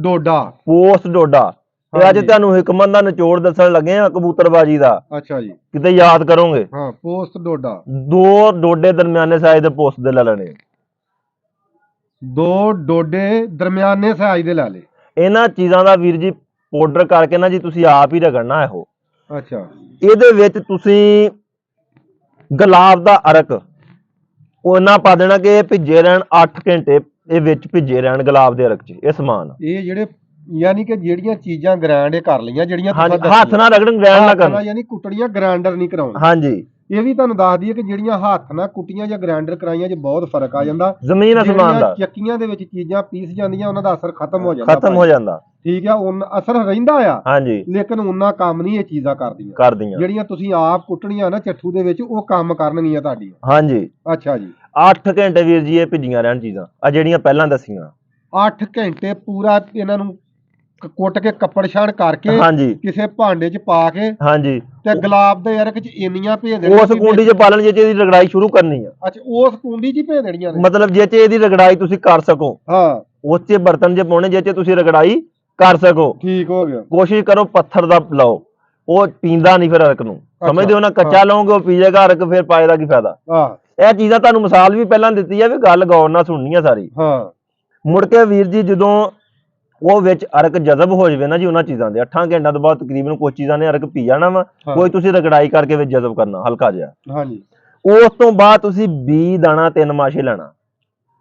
ਡੋਡਾ ਇਹ ਅੱਜ ਤੁਹਾਨੂੰ ਹਿਕਮਤ ਦਾ ਨਿਚੋੜ ਦੱਸਣ ਲੱਗੇ ਆ ਕਬੂਤਰਬਾਜੀ ਦਾ। ਅੱਛਾ ਜੀ, ਕਿਤੇ ਯਾਦ ਕਰੋਗੇ। ਹਾਂ, ਪੋਸਟ ਡੋਡਾ, 2 ਡੋਡੇ ਦਰਮਿਆਨੇ ਸਾਈਜ਼ ਦੇ ਪੋਸਟ ਦੇ ਲੈ ਲੈਣੇ। 2 ਡੋਡੇ ਦਰਮਿਆਨੇ ਸਾਈਜ਼ ਦੇ ਲੈ ਲੈ। ਇਹਨਾਂ ਚੀਜ਼ਾਂ ਦਾ ਵੀਰ ਜੀ ਪਾਊਡਰ ਕਰਕੇ ਨਾ ਜੀ ਤੁਸੀਂ ਆਪ ਹੀ ਰਗੜਨਾ ਇਹੋ। ਅੱਛਾ, ਇਹਦੇ ਵਿੱਚ ਤੁਸੀਂ ਗੁਲਾਬ ਦਾ ਅਰਕ ਉਹਨਾਂ ਪਾ ਦੇਣਾ ਕਿ ਇਹ ਭਿੱਜੇ ਰਹਿਣ 8 ਘੰਟੇ, ਇਹ ਵਿੱਚ ਭਿੱਜੇ ਰਹਿਣ ਗੁਲਾਬ ਦੇ ਅਰਕ 'ਚ। ਇਹ ਸਮਾਨ ਇਹ ਜਿਹੜੇ ਯਾਨੀ ਕਿ ਜਿਹੜੀਆਂ ਚੀਜ਼ਾਂ ਗ੍ਰਾਈਂਡ ਕਰ ਲਈਆਂ, ਜਿਹੜੀਆਂ ਹੱਥ ਨਾਲ ਰਗੜਨ, ਗ੍ਰਾਈਂਡ ਨਾ ਕਰਨਾ, ਯਾਨੀ ਕੁੱਟਣੀਆਂ, ਗ੍ਰਾਈਂਡਰ ਨਹੀਂ ਕਰਾਉਣਾ। ਹਾਂਜੀ, ਇਹ ਵੀ ਤੁਹਾਨੂੰ ਦੱਸ ਦਈਏ ਕਿ ਜਿਹੜੀਆਂ ਹੱਥ ਨਾਲ ਕੁੱਟੀਆਂ ਜਾਂ ਗ੍ਰਾਈਂਡਰ ਕਰਾਈਆਂ 'ਚ ਬਹੁਤ ਫਰਕ ਆ ਜਾਂਦਾ। ਜ਼ਮੀਨ ਅਸਮਾਨ ਦਾ। ਚੱਕੀਆਂ ਦੇ ਵਿੱਚ ਚੀਜ਼ਾਂ ਪੀਸ ਜਾਂਦੀਆਂ, ਉਹਨਾਂ ਦਾ ਅਸਰ ਖਤਮ ਹੋ ਜਾਂਦਾ। ਠੀਕ ਆ, ਅਸਰ ਰਹਿੰਦਾ ਆ। ਹਾਂਜੀ, ਲੇਕਿਨ ਉਹਨਾਂ ਕੰਮ ਨਹੀਂ ਇਹ ਚੀਜ਼ਾਂ ਕਰਦੀਆਂ। ਜਿਹੜੀਆਂ ਤੁਸੀਂ ਆਪ ਕੁੱਟਣੀਆਂ ਨਾ ਚੱਠੂ ਦੇ ਵਿੱਚ, ਉਹ ਕੰਮ ਕਰਨਗੀਆਂ ਤੁਹਾਡੀਆਂ। ਹਾਂਜੀ, ਅੱਛਾ ਜੀ, 8 ਘੰਟੇ ਵੀਰ ਜੀ ਇਹ ਭਿੱਜੀਆਂ ਰਹਿਣ ਚੀਜ਼ਾਂ ਆ ਜਿਹੜੀਆਂ ਪਹਿਲਾਂ ਦੱਸੀਆਂ। 8 ਘੰਟੇ ਪੂਰਾ ਇਹਨਾਂ ਨੂੰ ਕੁੱਟ ਕੇ ਕੱਪੜ ਛਾਣ ਕਰਕੇ, ਹਾਂਜੀ, ਕਿਸੇ ਭਾਂਡੇ 'ਚ ਪਾ ਕੇ, ਹਾਂਜੀ, ਤੇ ਗੁਲਾਬ ਦੇ ਅਰਕ 'ਚ ਇੰਨੀਆਂ ਭੇਜ ਦੇਣੀਆਂ। ਉਸ ਕੁੰਡੀ 'ਚ ਪਾਲਣ ਜੇ ਇਹਦੀ ਰਗੜਾਈ ਸ਼ੁਰੂ ਕਰਨੀ ਆ। ਅੱਛਾ, ਉਸ ਕੁੰਡੀ 'ਚ ਹੀ ਭੇਜ ਦੇਣੀਆਂ ਨੇ, ਮਤਲਬ ਜੇ ਇਹਦੀ ਰਗੜਾਈ ਤੁਸੀਂ ਕਰ ਸਕੋ। ਹਾਂ, ਉਸ 'ਚ ਬਰਤਨ 'ਚ ਪਾਉਣੇ ਜੇ ਤੁਸੀਂ ਰਗੜਾਈ ਕਰ ਸਕੋ। ਠੀਕ ਹੋ ਗਿਆ। ਕੋਸ਼ਿਸ਼ ਕਰੋ ਪੱਥਰ ਦਾ ਲਾਓ, ਉਹ ਪੀਂਦਾ ਨਹੀਂ ਫਿਰ ਅਰਕ ਨੂੰ। ਸਮਝਦੇ ਹੋ ਨਾ, ਕੱਚਾ ਲਾਓਗੇ ਉਹ ਪੀ ਜਾਏਗਾ ਅਰਕ, ਫਿਰ ਪਾਏ ਦਾ ਕੀ ਫਾਇਦਾ। ਇਹ ਚੀਜ਼ਾਂ ਤੁਹਾਨੂੰ ਮਿਸਾਲ ਵੀ ਪਹਿਲਾਂ ਦਿੱਤੀ ਆ, ਵੀ ਗੱਲ ਗੌਰ ਨਾਲ ਸੁਣਨੀ ਆ ਸਾਰੀ। ਹਾਂ, ਮੁੜ ਕੇ ਵੀਰ ਜੀ ਜਦੋਂ ਉਹ ਵਿੱਚ ਅਰਕ ਜਜ਼ਬ ਹੋ ਜਾਵੇ ਨਾ ਜੀ, ਉਹਨਾਂ ਚੀਜ਼ਾਂ ਦੇ 8 ਘੰਟਿਆਂ ਤੋਂ ਬਾਅਦ ਤਕਰੀਬਨ ਕੁਝ ਚੀਜ਼ਾਂ ਨੇ ਅਰਕ ਪੀ ਜਾਣਾ ਵਾ, ਕੋਈ ਤੁਸੀਂ ਰਗੜਾਈ ਕਰਕੇ ਵਿੱਚ ਜਜ਼ਬ ਕਰਨਾ ਹਲਕਾ ਜਿਹਾ। ਹਾਂਜੀ, ਉਸ ਤੋਂ ਬਾਅਦ ਤੁਸੀਂ ਬੀ ਦਾਣਾ 3 ਮਾਸ਼ੇ ਲੈਣਾ।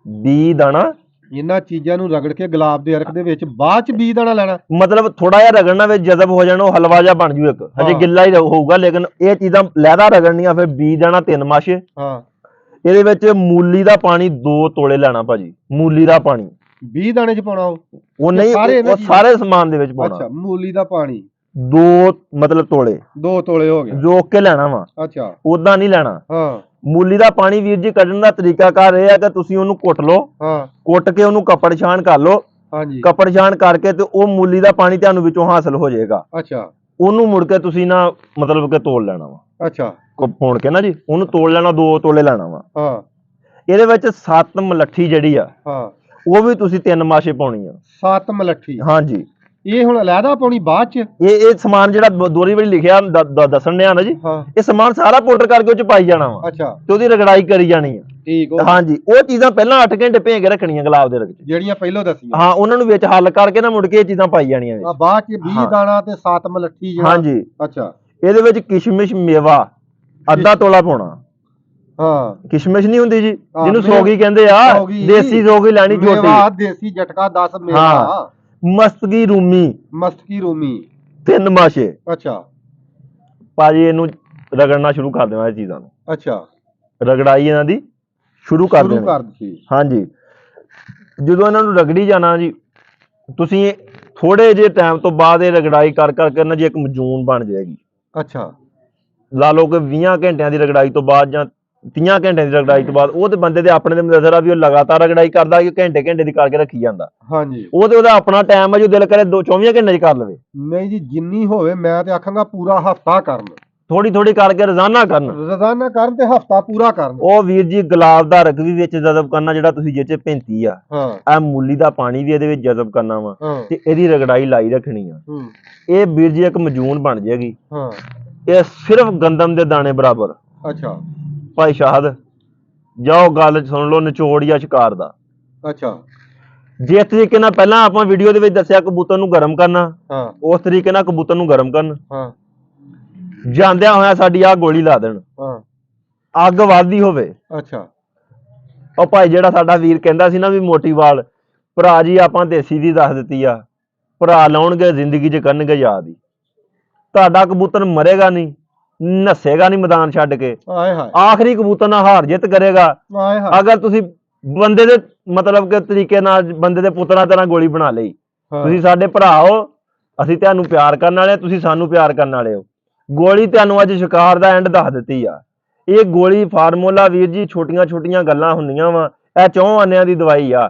ਬੀ ਦਾਣਾ, ਇਹਨਾਂ ਚੀਜ਼ਾਂ ਨੂੰ ਰਗੜ ਕੇ ਗੁਲਾਬ ਦੇ ਅਰਕ ਦੇ ਵਿੱਚ ਬਾਅਦ 'ਚ ਬੀ ਦਾਣਾ ਲੈਣਾ। ਮਤਲਬ ਥੋੜਾ ਜਿਹਾ ਰਗੜਨਾ, ਵਿੱਚ ਜਜ਼ਬ ਹੋ ਜਾਣਾ, ਉਹ ਹਲਵਾ ਜਿਹਾ ਬਣ ਜੂ। ਇੱਕ ਹਜੇ ਗਿੱਲਾ ਹੀ ਹੋਊਗਾ, ਲੇਕਿਨ ਇਹ ਚੀਜ਼ਾਂ ਲਹਿਦਾ ਰਗੜਨੀਆਂ। ਫਿਰ ਬੀ ਦਾਣਾ 3 ਮਾਸ਼ੇ। ਹਾਂ, ਇਹਦੇ ਵਿੱਚ ਮੂਲੀ ਦਾ ਪਾਣੀ 2 ਤੋਲੇ ਲੈਣਾ ਭਾਜੀ। ਮੂਲੀ ਦਾ ਪਾਣੀ 20 ਦਾਣੇ 'ਚ ਪਾਉਣਾ। ਉਹ ਨਹੀਂ, ਉਹ ਸਾਰੇ ਸਮਾਨ ਦੇ ਵਿੱਚ ਪਾਉਣਾ। ਅੱਛਾ, ਮੂਲੀ ਦਾ ਪਾਣੀ 2 ਮਤਲਬ ਤੋਲੇ, 2 ਤੋਲੇ ਹੋ ਗਏ, ਜੋਕ ਕੇ ਲੈਣਾ ਵਾ। ਅੱਛਾ, ਉਦਾਂ ਨਹੀਂ ਲੈਣਾ। ਹਾਂ, ਮੂਲੀ ਦਾ ਪਾਣੀ ਵੀਰ ਜੀ ਕੱਢਣ ਦਾ ਤਰੀਕਾ ਕਾਰ ਇਹ ਹੈ ਕਿ ਤੁਸੀਂ ਉਹਨੂੰ ਕੁੱਟ ਲਓ। ਹਾਂ, ਕੁੱਟ ਕੇ ਉਹਨੂੰ ਕੱਪੜ ਛਾਣ ਕਰ ਲਓ। ਹਾਂਜੀ, ਕੱਪੜ ਛਾਣ ਕਰਕੇ ਤੇ ਉਹ ਮੂਲੀ ਦਾ ਪਾਣੀ ਤੁਹਾਨੂੰ ਵਿੱਚੋਂ ਹਾਸਲ ਹੋ ਜਾਏਗਾ। ਅੱਛਾ, ਉਹਨੂੰ ਮੁੜ ਕੇ ਤੁਸੀਂ ਨਾ ਮਤਲਬ ਕਿ ਤੋਲ ਲੈਣਾ ਵਾ। ਅੱਛਾ, ਫੋਨ ਕੇ ਨਾ ਜੀ ਉਹਨੂੰ ਤੋਲ ਲੈਣਾ, 2 ਤੋਲੇ ਲੈਣਾ ਵਾ। ਹਾਂ, ਇਹਦੇ ਵਿੱਚ 7 ਮਲੱਠੀ ਜਿਹੜੀ ਆ, ਹਾਂ, ਉਹ ਵੀ ਤੁਸੀਂ 3 ਮਾਸ਼ੇ ਪਾਉਣੀ ਆ। 7 ਮਲੱਠੀ। ਹਾਂਜੀ, ਇਹ ਹੁਣ ਅਲੱਗਾ ਪਾਉਣੀ ਬਾਅਦ 'ਚ। ਇਹ ਸਮਾਨ ਜਿਹੜਾ ਦੋਰੀ ਵਾਲੀ ਲਿਖਿਆ ਦੱਸਣ ਡਿਆ ਨਾ ਜੀ, ਇਹ ਸਮਾਨ ਸਾਰਾ ਪਾਊਡਰ ਕਰਕੇ ਉਹ 'ਚ ਪਾਈ ਜਾਣਾ ਵਾ। ਅੱਛਾ, ਤੇ ਉਹਦੀ ਰਗੜਾਈ ਕਰੀ ਜਾਣੀ ਆ। ਠੀਕ ਹੋ। ਹਾਂਜੀ, ਉਹ ਚੀਜ਼ਾਂ ਪਹਿਲਾਂ 8 ਘੰਟੇ ਭੇਂ ਕੇ ਰੱਖਣੀਆਂ ਗੁਲਾਬ ਦੇ ਅਰਕ 'ਚ, ਜਿਹੜੀਆਂ ਪਹਿਲਾਂ ਦੱਸੀਆਂ। ਹਾਂ, ਉਹਨਾਂ ਨੂੰ ਵਿੱਚ ਹੱਲ ਕਰਕੇ ਨਾ ਮੁੜ ਕੇ ਇਹ ਚੀਜ਼ਾਂ ਪਾਈ ਜਾਣੀਆਂ ਬਾਅਦ 'ਚ 20 ਦਾਣਾ ਤੇ 7 ਮਲੱਠੀ ਜਿਹੜਾ। ਹਾਂਜੀ, ਅੱਛਾ। ਇਹਦੇ ਵਿੱਚ ਕਿਸ਼ਮਿਸ਼ ਮੇਵਾ ਅੱਧਾ ਤੋਲਾ ਪਾਉਣਾ। ਹਾਂ, ਕਿਸ਼ਮਿਸ਼ ਨਹੀਂ ਹੁੰਦੀ ਜੀ, ਜਿਹਨੂੰ ਸੋਗੀ ਕਹਿੰਦੇ ਆ, ਦੇਸੀ ਸੋਗੀ ਲੈਣੀ ਛੋਟੀ। ਦੇਸੀ ਜਟਕਾ 10 ਮੇਵਾ। ਮਸਤਕੀ ਰੂਮੀ 3 ਮਾਸ਼ੇ। ਅੱਛਾ ਭਾਜੀ, ਇਹਨੂੰ ਰਗੜਨਾ ਸ਼ੁਰੂ ਕਰ ਦੇਣਾ ਇਹ ਚੀਜ਼ਾਂ ਨੂੰ। ਅੱਛਾ, ਰਗੜਾਈ ਇਹਨਾਂ ਦੀ ਸ਼ੁਰੂ ਕਰ ਦੇਣੀ। ਦਿੱਤੀ। ਹਾਂਜੀ, ਜਦੋਂ ਇਹਨਾਂ ਨੂੰ ਰਗੜੀ ਜਾਣਾ ਜੀ, ਤੁਸੀਂ ਥੋੜੇ ਜਿਹੇ ਟਾਈਮ ਤੋਂ ਬਾਅਦ ਇਹ ਰਗੜਾਈ ਕਰ ਕਰਕੇ ਇਹਨਾਂ ਦੀ ਇੱਕ ਮਜੂਨ ਬਣ ਜਾਏਗੀ। ਅੱਛਾ, ਲਾ ਲਓ ਕਿ 20 ਘੰਟਿਆਂ ਦੀ ਰਗੜਾਈ ਤੋਂ ਬਾਅਦ ਜਾਂ 30 ਘੰਟਿਆਂ ਦੀ ਰਗੜਾਈ ਤੋਂ ਬਾਅਦ ਉਹ ਤੇ ਬੰਦੇ ਦੇ ਆਪਣੇ ਦੇ ਨਜ਼ਰ ਆ ਵੀ ਉਹ ਲਗਾਤਾਰ ਰਗੜਾਈ ਕਰਦਾ ਕਿ ਘੰਟੇ ਘੰਟੇ ਦੀ ਕਰਕੇ ਰੱਖੀ ਜਾਂਦਾ। ਹਾਂਜੀ, ਉਹ ਤੇ ਉਹਦਾ ਆਪਣਾ ਟਾਈਮ ਹੈ, ਜੋ ਦਿਲ ਕਰੇ 24 ਘੰਟੇ 'ਚ ਕਰ ਲਵੇ। ਨਹੀਂ ਜੀ, ਜਿੰਨੀ ਹੋਵੇ ਮੈਂ ਤੇ ਆਖਾਂਗਾ ਪੂਰਾ ਹਫਤਾ ਕਰਨ, ਥੋੜੀ ਥੋੜੀ ਕਰਕੇ ਰੋਜ਼ਾਨਾ ਕਰਨ, ਰੋਜ਼ਾਨਾ ਕਰਨ ਤੇ ਹਫਤਾ ਪੂਰਾ ਕਰਨ। ਉਹ ਵੀਰ ਜੀ ਗੁਲਾਬ ਦਾ ਰਗ ਵੀ ਵਿੱਚ ਜਜ਼ਬ ਕਰਨਾ, ਜਿਹੜਾ ਤੁਸੀਂ ਜਿਹ 'ਚ ਭਿੰਤੀ ਆ, ਇਹ ਮੂਲੀ ਦਾ ਪਾਣੀ ਵੀ ਇਹਦੇ ਵਿੱਚ ਜਜ਼ਬ ਕਰਨਾ ਵਾ, ਤੇ ਇਹਦੀ ਰਗੜਾਈ ਲਾਈ ਰੱਖਣੀ ਆ। ਇਹ ਵੀਰ ਜੀ ਇੱਕ ਮਜੂਨ ਬਣ ਜਾਏਗੀ। ਇਹ ਸਿਰਫ ਗੰਦਮ ਦੇ ਦਾਣੇ ਬਰਾਬਰ। ਅੱਛਾ ਭਾਈ ਸ਼ਾਹਦ, ਜਾਓ ਗੱਲ ਸੁਣ ਲਓ ਨਿਚੋੜ ਜਾਂ ਸ਼ਿਕਾਰ ਦਾ। ਅੱਛਾ, ਜਿਸ ਤਰੀਕੇ ਨਾਲ ਪਹਿਲਾਂ ਆਪਾਂ ਵੀਡੀਓ ਦੇ ਵਿੱਚ ਦੱਸਿਆ ਕਬੂਤਰ ਨੂੰ ਗਰਮ ਕਰਨਾ, ਉਸ ਤਰੀਕੇ ਨਾਲ ਕਬੂਤਰ ਨੂੰ ਗਰਮ ਕਰਨ। ਜਾਂਦਿਆਂ ਹੋਇਆ ਸਾਡੀ ਆਹ ਗੋਲੀ ਲਾ ਦੇਣ, ਅੱਗ ਵੱਧਦੀ ਹੋਵੇ। ਅੱਛਾ, ਉਹ ਭਾਈ ਜਿਹੜਾ ਸਾਡਾ ਵੀਰ ਕਹਿੰਦਾ ਸੀ ਨਾ ਵੀ ਮੋਟੀ ਵਾਲ, ਭਰਾ ਜੀ ਆਪਾਂ ਦੇਸੀ ਦੀ ਦੱਸ ਦਿੱਤੀ ਆ, ਭਰਾ ਲਾਉਣਗੇ ਜ਼ਿੰਦਗੀ 'ਚ ਕਰਨਗੇ ਯਾਦ ਹੀ। ਤੁਹਾਡਾ ਕਬੂਤਰ ਮਰੇਗਾ ਨਹੀਂ, ਨੱਸੇਗਾ ਨਹੀਂ ਮੈਦਾਨ ਛੱਡ ਕੇ, ਆਖਰੀ ਕਬੂਤਰ ਨਾਲ ਹਾਰ ਜਿੱਤ ਕਰੇਗਾ। ਅਗਰ ਤੁਸੀਂ ਬੰਦੇ ਦੇ ਮਤਲਬ ਕਿ ਤਰੀਕੇ ਨਾਲ ਬੰਦੇ ਦੇ ਪੁੱਤਰਾਂ ਤਰ੍ਹਾਂ ਗੋਲੀ ਬਣਾ ਲਈ, ਤੁਸੀਂ ਸਾਡੇ ਭਰਾ ਹੋ, ਅਸੀਂ ਤੁਹਾਨੂੰ ਪਿਆਰ ਕਰਨ ਵਾਲੇ, ਤੁਸੀਂ ਸਾਨੂੰ ਪਿਆਰ ਕਰਨ ਵਾਲੇ ਹੋ। ਗੋਲੀ ਤੁਹਾਨੂੰ ਅੱਜ ਸ਼ਿਕਾਰ ਦਾ ਐਂਡ ਦੱਸ ਦਿੱਤੀ ਆ। ਇਹ ਗੋਲੀ ਫਾਰਮੂਲਾ ਵੀਰ ਜੀ ਛੋਟੀਆਂ ਛੋਟੀਆਂ ਗੱਲਾਂ ਹੁੰਦੀਆਂ ਵਾ, ਇਹ 4 ਆਨਿਆਂ ਦੀ ਦਵਾਈ ਆ,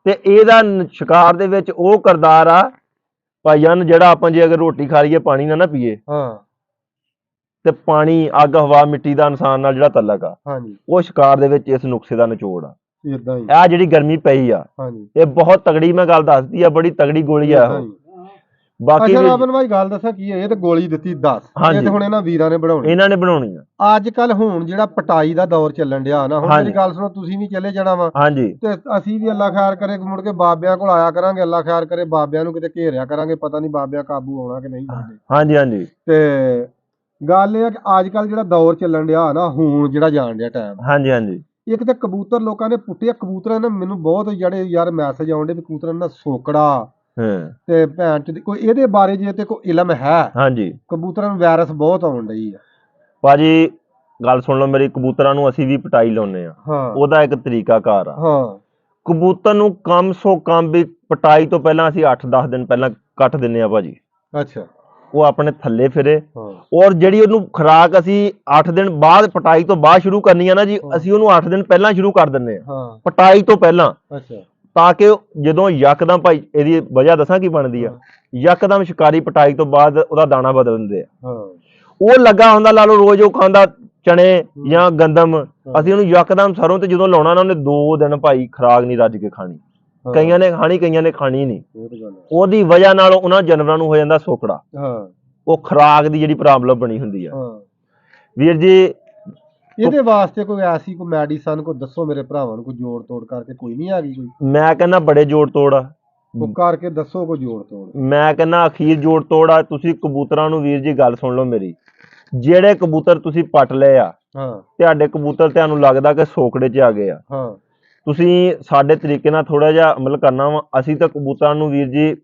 ਤੇ ਇਹਦਾ ਸ਼ਿਕਾਰ ਦੇ ਵਿੱਚ ਉਹ ਕਿਰਦਾਰ ਆ ਭਾਈਆਂ ਨੂੰ, ਜਿਹੜਾ ਆਪਾਂ ਜੇ ਅਗਰ ਰੋਟੀ ਖਾ ਲਈਏ ਪਾਣੀ ਨਾ ਪੀਏ, ਤੇ ਪਾਣੀ, ਅੱਗ, ਹਵਾ, ਮਿੱਟੀ ਦਾ ਇਨਸਾਨ ਨਾਲ ਜਿਹੜਾ ਤਲਕ ਆ, ਉਹ ਸ਼ਿਕਾਰ ਦੇ ਵਿੱਚ ਇਸ ਨੁਕਸੇ ਦਾ ਨਿਚੋੜ ਆ। ਇਹ ਜਿਹੜੀ ਗਰਮੀ ਪਈ ਆ, ਇਹ ਬਹੁਤ ਤਗੜੀ, ਮੈਂ ਗੱਲ ਦੱਸਦੀ ਆ, ਬੜੀ ਤਗੜੀ ਗੋਲੀ ਆ ਇਹ। ਬਾਕੀ ਰਾਬਨ ਭਾਈ ਗੱਲ ਦੱਸਾਂ ਕੀ ਹੈ, ਇਹ ਤੇ ਗੋਲੀ ਦਿੱਤੀ 10, ਇਹ ਤੇ ਹੁਣ ਇਹਨਾਂ ਵੀਰਾਂ ਨੇ ਬਣਾਉਣੀ, ਇਹਨਾਂ ਨੇ ਬਣਾਉਣੀ ਆ। ਅੱਜ ਕੱਲ ਹੁਣ ਜਿਹੜਾ ਪਟਾਈ ਦਾ ਦੌਰ ਚੱਲਣ ਡਿਆ ਨਾ, ਹੁਣ ਮੇਰੀ ਗੱਲ ਸੁਣੋ, ਤੁਸੀਂ ਵੀ ਚਲੇ ਜਾਣਾ ਵਾ, ਤੇ ਅਸੀਂ ਵੀ ਅੱਲਾ ਖੈਰ ਕਰੇ ਮੁੜ ਕੇ ਬਾਬਿਆਂ ਕੋਲ ਆਇਆ ਕਰਾਂਗੇ, ਅੱਲਾ ਖੈਰ ਕਰੇ ਬਾਬਿਆਂ ਨੂੰ ਕਿਤੇ ਘੇਰਿਆ ਕਰਾਂਗੇ, ਪਤਾ ਨਹੀਂ ਬਾਬਿਆਂ ਕਾਬੂ ਆਉਣਾ ਕਿ ਨਹੀਂ। ਹਾਂਜੀ, ਤੇ ਗੱਲ ਇਹ ਆ ਕਿ ਅੱਜ ਕੱਲ ਜਿਹੜਾ ਦੌਰ ਚੱਲਣ ਡਿਆ ਨਾ, ਹੁਣ ਜਿਹੜਾ ਜਾਣ ਡਿਆ ਟਾਈਮ, ਹਾਂਜੀ, ਇੱਕ ਤੇ ਕਬੂਤਰ ਲੋਕਾਂ ਨੇ ਪੁੱਟੇ, ਕਬੂਤਰਾਂ ਨੇ ਮੈਨੂੰ ਬਹੁਤ ਜਿਹੜੇ ਯਾਰ ਮੈਸੇਜ ਆਉਂਦੇ ਵੀ ਕਬੂਤਰਾਂ ਦਾ ਸੋਕੜਾ ਤੇ ਭੈਣ ਚ ਕੋਈ ਇਹਦੇ ਬਾਰੇ ਜੇ ਤੇ ਕੋਈ ਇਲਮ ਹੈ? ਹਾਂਜੀ, ਕਬੂਤਰਾਂ ਨੂੰ ਵਾਇਰਸ ਬਹੁਤ ਆਉਣ ਡਈ ਆ ਭਾਜੀ। ਗੱਲ ਸੁਣ ਲਓ ਮੇਰੀ, ਕਬੂਤਰਾਂ ਨੂੰ ਅਸੀਂ ਵੀ ਪਟਾਈ ਲਾਉਨੇ ਆ, ਉਹਦਾ ਇੱਕ ਤਰੀਕਾਕਾਰ ਆ। ਕਬੂਤਰ ਨੂੰ ਕਮ ਸੋ ਕਮ ਵੀ ਪਟਾਈ ਤੋਂ ਪਹਿਲਾਂ ਅਸੀਂ 8-10 ਦਿਨ ਪਹਿਲਾਂ ਕੱਟ ਦਿੰਨੇ ਆ ਭਾਜੀ। ਅੱਛਾ, ਉਹ ਆਪਣੇ ਥੱਲੇ ਫਿਰੇ, ਔਰ ਜਿਹੜੀ ਉਹਨੂੰ ਖੁਰਾਕ ਅਸੀਂ 8 ਦਿਨ ਬਾਅਦ ਪਟਾਈ ਤੋਂ ਬਾਅਦ ਸ਼ੁਰੂ ਕਰਨੀ ਆ ਨਾ ਜੀ, ਅਸੀਂ ਉਹਨੂੰ 8 ਦਿਨ ਪਹਿਲਾਂ ਸ਼ੁਰੂ ਕਰ ਦਿੰਨੇ ਆ, ਪਟਾਈ ਤੋਂ ਪਹਿਲਾਂ। ਅੱਛਾ, ਤਾਂ ਕਿ ਜਦੋਂ ਯਕਦਮ, ਭਾਈ ਇਹਦੀ ਵਜ੍ਹਾ ਦੱਸਾਂ ਕੀ ਬਣਦੀ ਆ, ਯਕਦਮ ਸ਼ਿਕਾਰੀ ਪਟਾਈ ਤੋਂ ਬਾਅਦ ਉਹਦਾ ਦਾਣਾ ਬਦਲ ਦਿੰਦੇ ਆ। ਉਹ ਲੱਗਾ ਹੁੰਦਾ, ਲਾ ਲਓ ਰੋਜ਼ ਉਹ ਖਾਂਦਾ ਚਣੇ ਜਾਂ ਗੰਦਮ, ਅਸੀਂ ਉਹਨੂੰ ਯਕਦਮ ਸਰੋਂ ਤੇ ਜਦੋਂ ਲਾਉਣਾ ਨਾ, ਉਹਨੇ 2 ਦਿਨ ਭਾਈ ਖੁਰਾਕ ਨਹੀਂ ਰੱਜ ਕੇ ਖਾਣੀ। ਕਈਆਂ ਨੇ ਖਾਣੀ, ਕਈਆਂ ਨੇ ਖਾਣੀ ਨਹੀਂ। ਉਹਦੀ ਵਜ੍ਹਾ ਨਾਲ ਉਹਨਾਂ ਜਾਨਵਰਾਂ ਨੂੰ ਹੋ ਜਾਂਦਾ ਸੋਕੜਾ, ਉਹ ਖੁਰਾਕ ਦੀ ਜਿਹੜੀ ਪ੍ਰੋਬਲਮ ਬਣੀ ਹੁੰਦੀ ਆ। ਵੀਰ ਜੀ, ਇਹਦੇ ਵਾਸਤੇ ਕੋਈ ਐਸੀ ਕੋਈ ਮੈਡੀਸਨ ਕੋਈ ਦੱਸੋ ਮੇਰੇ ਭਰਾਵਾਂ ਨੂੰ, ਕੋਈ ਜੋੜ ਤੋੜ ਕਰਕੇ ਕੋਈ ਨਹੀਂ ਆ ਗਈ? ਕੋਈ ਮੈਂ ਕਹਿੰਦਾ ਬੜੇ ਜੋੜ ਤੋੜ ਆ, ਉਹ ਕਰਕੇ ਦੱਸੋ ਕੋਈ ਜੋੜ ਤੋੜ। ਮੈਂ ਕਹਿੰਦਾ ਅਖੀਰ ਜੋੜ ਤੋੜ ਆ। ਤੁਸੀਂ ਕਬੂਤਰਾਂ ਨੂੰ ਵੀਰ ਜੀ ਗੱਲ ਸੁਣ ਲਓ ਮੇਰੀ, ਜਿਹੜੇ ਕਬੂਤਰ ਤੁਸੀਂ ਪੱਟ ਲਏ ਆ, ਤੁਹਾਡੇ ਕਬੂਤਰ ਤੁਹਾਨੂੰ ਲੱਗਦਾ ਕਿ ਸੋਕੜੇ 'ਚ ਆ ਗਏ ਆ, ਤੁਸੀਂ ਸਾਡੇ ਤਰੀਕੇ ਨਾਲ ਥੋੜਾ ਜਿਹਾ ਅਮਲ ਕਰਨਾ ਵਾ। ਅਸੀਂ ਤਾਂ ਕਬੂਤਰਾਂ ਨੂੰ ਵੀਰ ਜੀ,